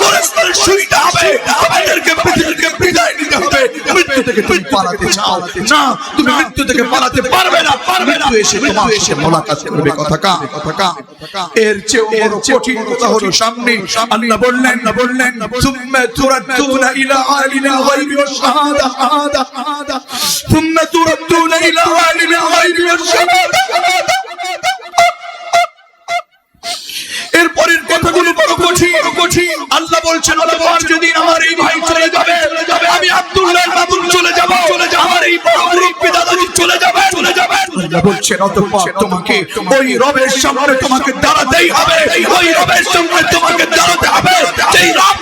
পরস্পর শুইতে হবে তোমাদেরকে বিদায় নিতে হবে মৃত্যু থেকে তুমি পালাতে চাও না তুমি মৃত্যু থেকে পালাতে পারবে না মৃত্যু এসে তোমার সাথে মোলাকাত করবে কথা কা এর চেয়ে বড় কঠিন কথা হলো সামনে আল্লাহ বললেন সুম্মা তুরাদ্দুনা ইলা আলিমিল গায়বি ওয়াশ শাহাদা সুম্মা তুরাদ্দুনা ইলা আলিমিল গায়বি ওয়াশ শাহাদা আল্লাহ বলছেন অতঃপর তোমাকে ওই রবের সামনে তোমাকে দাঁড়াতেই হবে, ওই রবের সামনে তোমাকে দাঁড়াতে হবে যেই রব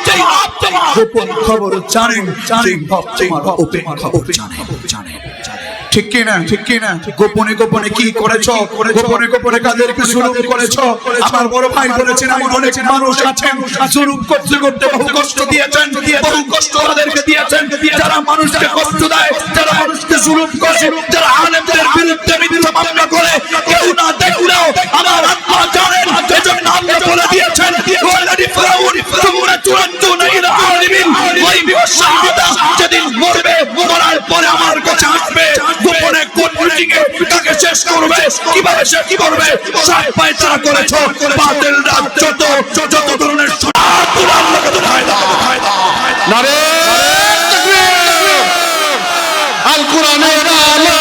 তোমার গোপন খবর জানেন, যেই রব তোমার ওপেন খবর জানেন। ঠিক কিনা গোপনে গোপনে কি করেছো, গোপনে গোপনে কাদেরকে জুলুম করেছো? আমার বড় ভাই বলেছেন এমন অনেক মানুষ আছেন জুলুম করতে করতে বহু কষ্ট দিয়েছেন, বহু কষ্ট তাদেরকে দিয়েছেন। যারা মানুষকে কষ্ট দেয়, যারা মানুষকে জুলুম করে, যারা আলেমদের বিরুদ্ধে মিথ্যা মামলা করে, কেউ না দেখলেও আমার আল্লাহ জানেন। এজন্য আল্লাহ বলে দিয়েছেন ওয়ালাদি ফিরাউন তুমরা তুরাদ্দুনা ইলা আলিমিন গায়বি ওয়াশ শাহাদা, যেদিন মরবে মরার পরে আমার কাছে আসবে গোপনে কোন মিটিংয়ে তাকে শেষ করবে, কিভাবে সে কি করবে সব পায়চারা করেছো। বাতিলরা যত ধরনের তোমরা আল্লাহকে দোহাই দাও। নারে তাকবীর, আল কোরআনের আলো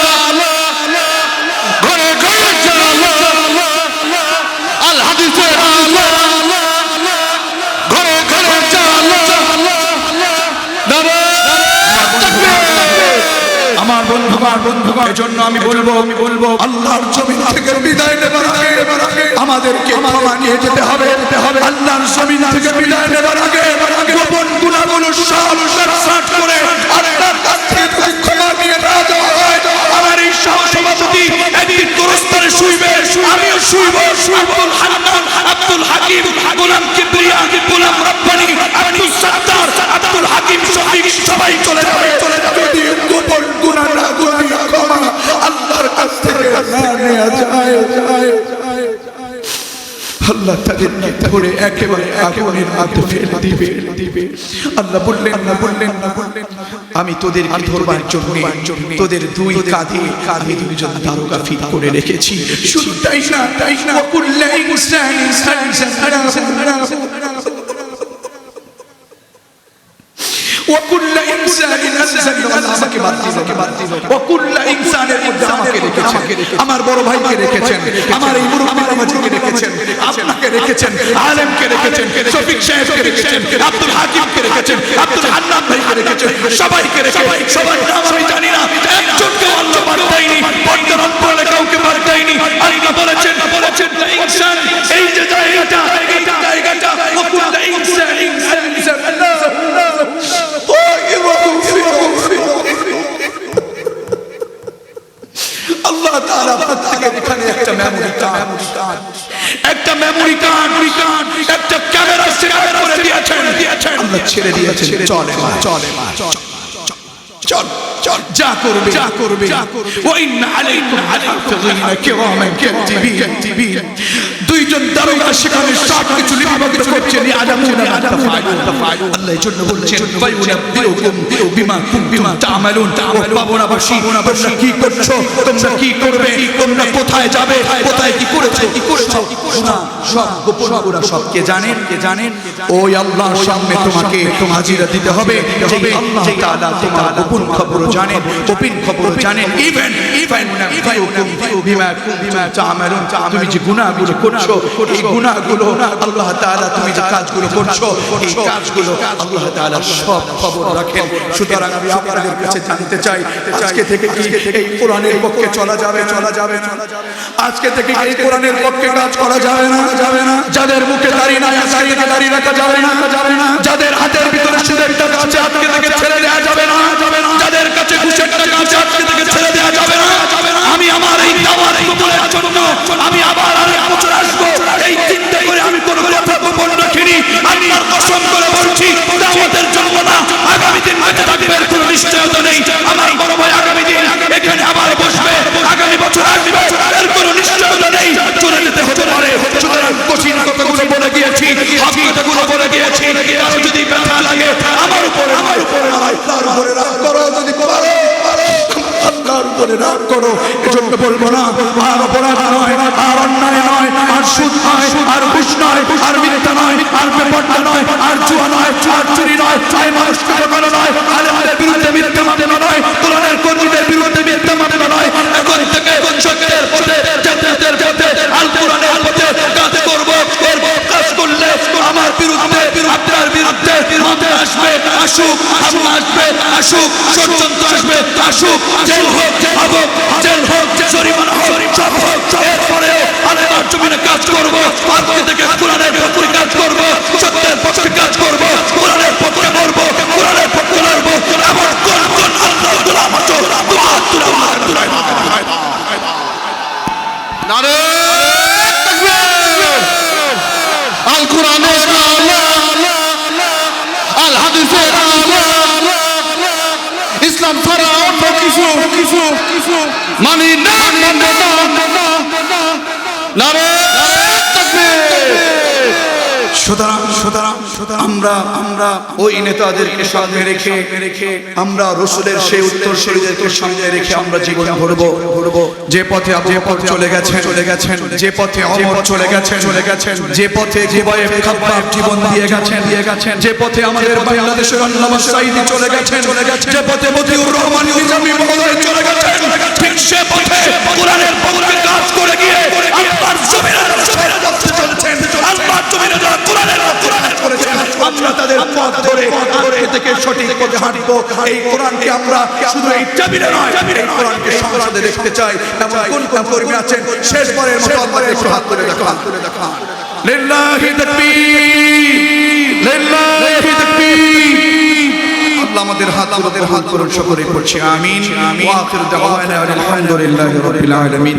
ঘরে ঘরে জালো, আল হাদিসের আলো ঘরে ঘরে জালো। নারে আমার বন্ধুগণ এজন্য আমি বলবো আল্লাহর জমিন থেকে বিদায় নেবার আগে আমাদেরকে ক্ষমা নিয়ে যেতে হবে। আল্লাহর জমিন থেকে বিদায় নেবার আগে গোপন গুনাহগুলো সব সাট করে আল্লাহর কাছ থেকে যদি ক্ষমা নিয়ে না যাওয়া হয়, আমার এই সভাপতি একদিন গোরস্থানে শুইবে, আমিও শুইব। আব্দুল হান্নান, আব্দুল হাকিম, গোলাম কিবরিয়া, গোলাম রব্বানি, আব্দুল সাত্তার, আব্দুল হাকিম শফিক সবাই চলে যাবে। যদি গোপন গুনাহগুলো ক্ষমা আল্লাহর কাছ থেকে না নেওয়া যায়, আল্লাহ তাদেরকে ধরে একেবারে আগুনের মধ্যে ফেলে দিবে। আল্লাহ বললেন আমি তোদেরকে ধরবার জন্য তোদের দুই কাঁধে আমি দুইজন দারোগা ফিট করে রেখেছি। শুধু তাই না ওয়াকুল্লা ইনসানিন وكل انسان انزلنا আমাকে বাদ দিল وكل انسانের মধ্যে আমাকে রেখেছেন, আমার বড় ভাইকে রেখেছেন, আমার এই মুরব্বি আমাকে রেখেছেন, আপনাকে রেখেছেন, আলেমকে রেখেছেন, শফিক সাহেবকে রেখেছেন, আব্দুল হাকিমকে রেখেছেন, আব্দুল হান্নান ভাইকে রেখেছেন, সবাইকে রেখেছেন। সবার নাম আমি জানি না, একজনকে আল্লাহ বাদ দেয়নি, পর্দার অন্তরে কাউকে বাদ দেয়নি। আল্লাহ বলেছেন ইনসান এই যে জায়গাটা وكل انسان انزلنا আল্লাহ তাআলা প্রত্যেকের এখানে একটা মেমোরি কার্ড, একটা মেমোরি কার্ড, একটা ক্যামেরা সেট করে দিয়েছেন। আল্লাহ ছেড়ে দিয়েছেন, চলে মা চল যা করবে ওয়া ইন্না আলাইকুম হাফিযিনা কিরামান কাতিবিন। দুইজন দারোগা সেখানে সব কিছু লিপিবদ্ধ করছেন। ইয়ালামুনা মা তাফআলুন। আল্লাহ এর জন্য বলছেন ফায়ুনাব্বিউকুম বিমা কুনতুম তা'মালুন। পাবনাবাসী তোমরা কি করছো, তোমরা কি করবে, তোমরা কোথায় যাবে, কোথায় কি করেছো সব গোপন করা সব কে জানেন ওই আল্লাহর সামনে তোমাকে হাজিরা দিতে হবে। যে আল্লাহ তাআলা তোমার গোপন খবর জানেন, গোপন খবর জানেন। ইভেন বিমা তা'মালুন, তুমি যে গুনাহগুলো করছো এই গুনাহগুলো আল্লাহ তাআলা তুমি যে কাজগুলো করছো এই কাজগুলো আল্লাহ তাআলা সব খবর রাখেন। সুতরাং আমি আপনাদের কাছে জানতে চাই আজকে থেকে কি এই কোরআনের পক্ষে চলা যাবে না? আজকে থেকে এই কোরআনের পক্ষে কাজ করা যাবে না? যাদের মুখে দাড়ি নাই আজকে থেকে দাড়ি রাখা যাবে না? যাদের হাতের ভিতরে সুদের টাকা আছে আজকে থেকে ছেড়ে দেওয়া যাবে না? যাদের কাছে ঘুষের টাকা আছে আজকে থেকে ছেড়ে দেওয়া যাবে না? আমি আমার এই দাওয়াত কবুলের জন্য আমি আবার আরেক বছর আসবো এই চিন্তা করে আমি কোনো কথা গোপন রাখিনি। আল্লাহর কসম করে বলছি দাওয়াতের জন্য না, আগামী দিন বেঁচে থাকবে কোনো নিশ্চয়তা নেই। আমার বড় ভাই আগামী দিন এখানে আবার বসবে, আগামী বছর আসবে, এর কোনো নিশ্চয়তা নেই, চলে যেতে হতে পারে। সুতরাং কঠিন কথাগুলো বলে গিয়েছি, হক কথাগুলো বলে গিয়েছি। কারো যদি ব্যথা লাগে আমার উপরে নয়, আল্লাহর উপরে রাগ করো। যদি পারো আল্লাহর উপরে রাগ করো। এজন্য বলবো না আর অপরাধ নয়, আর অন্যায় নয়, আর সুদ নয়, আর ঘুষ নয়, আর মিথ্যা নয়, আর বেপরোয়া নয়, আর জুয়া নয়, আর চুরি নয়, আর মানুষকে ঠকানো নয়, আলেমদের বিরুদ্ধে মিথ্যা মামলা নয়, কোরআনের কর্মীদের বিরুদ্ধে মিথ্যা মামলা নয়। এখন থেকে সত্যের পথে, জান্নাতের পথে, আল কোরআনের পথে কাজ করব। এর কাজ করলে আমার বিরুদ্ধে, আপনার বিরুদ্ধে মামলা আসবে, আসুক, হামলা আসবে, আসুক, ষড়যন্ত্র আসবে, আসুক, জেল হোক, জেল হোক, জরিমানা হোক, আজকে থেকে কোরআনের পক্ষে কাজ করব, সত্যের পক্ষে কাজ করব, কোরআনের পক্ষে লড়ব, কোরআনের পক্ষে লড়ব। এমন কোন আল্লাহর গোলাম আছো দোয়া তুলে আমাদের দোয়ায় নারে তাকবীর। আল কোরআনের আলো, আল হাদিসের আলো, ইসলাম ছাড়া অন্য কিছু মানি না। নারে তাকবীর। সুতরাং আমরা ওই নেতাদেরকে সামনে রেখে আমরা রসুলের সেই উত্তরসূরিদেরকে সামনে রেখে আমরা জীবন গড়বো। যে পথে আবু বকর চলে গেছেন, যে পথে ওমর চলে গেছেন, যে পথে উবাইয়ে খাব্বাব জীবন দিয়ে গেছেন, যে পথে আমাদের বাংলাদেশের আল্লামা সাঈদী চলে গেছেন, যে পথে মতিউর রহমান নিজামী মহোদয় চলে গেছেন, ঠিক সে পথে কোরআনের পক্ষে কাজ করে গিয়ে আল্লাহর জমিনের জমিনে যাচ্ছে চলেছেন। আল্লাহর জমিনে যারা কোরআনের করেছেন, আমরা তাদের পথ ধরে আজকে থেকে সঠিক পথে হাঁটবো। এই কোরআনকে আমরা শুধু এই টেবিলে নয়, এই কোরআনকে সংসদে দেখতে চাই। এমন কোন কর্মী আছেন শেষবারের মতো আমাদের একটু হাত তুলে দেখান। লিল্লাহি তাকবীর, লিল্লাহি তাকবীর। আল্লাহ আমাদের হাত করুন, সকলে পড়ছি আমিন। ওয়া আখিরু দাওয়ানা আলহামদুলিল্লাহি রাব্বিল আলামিন।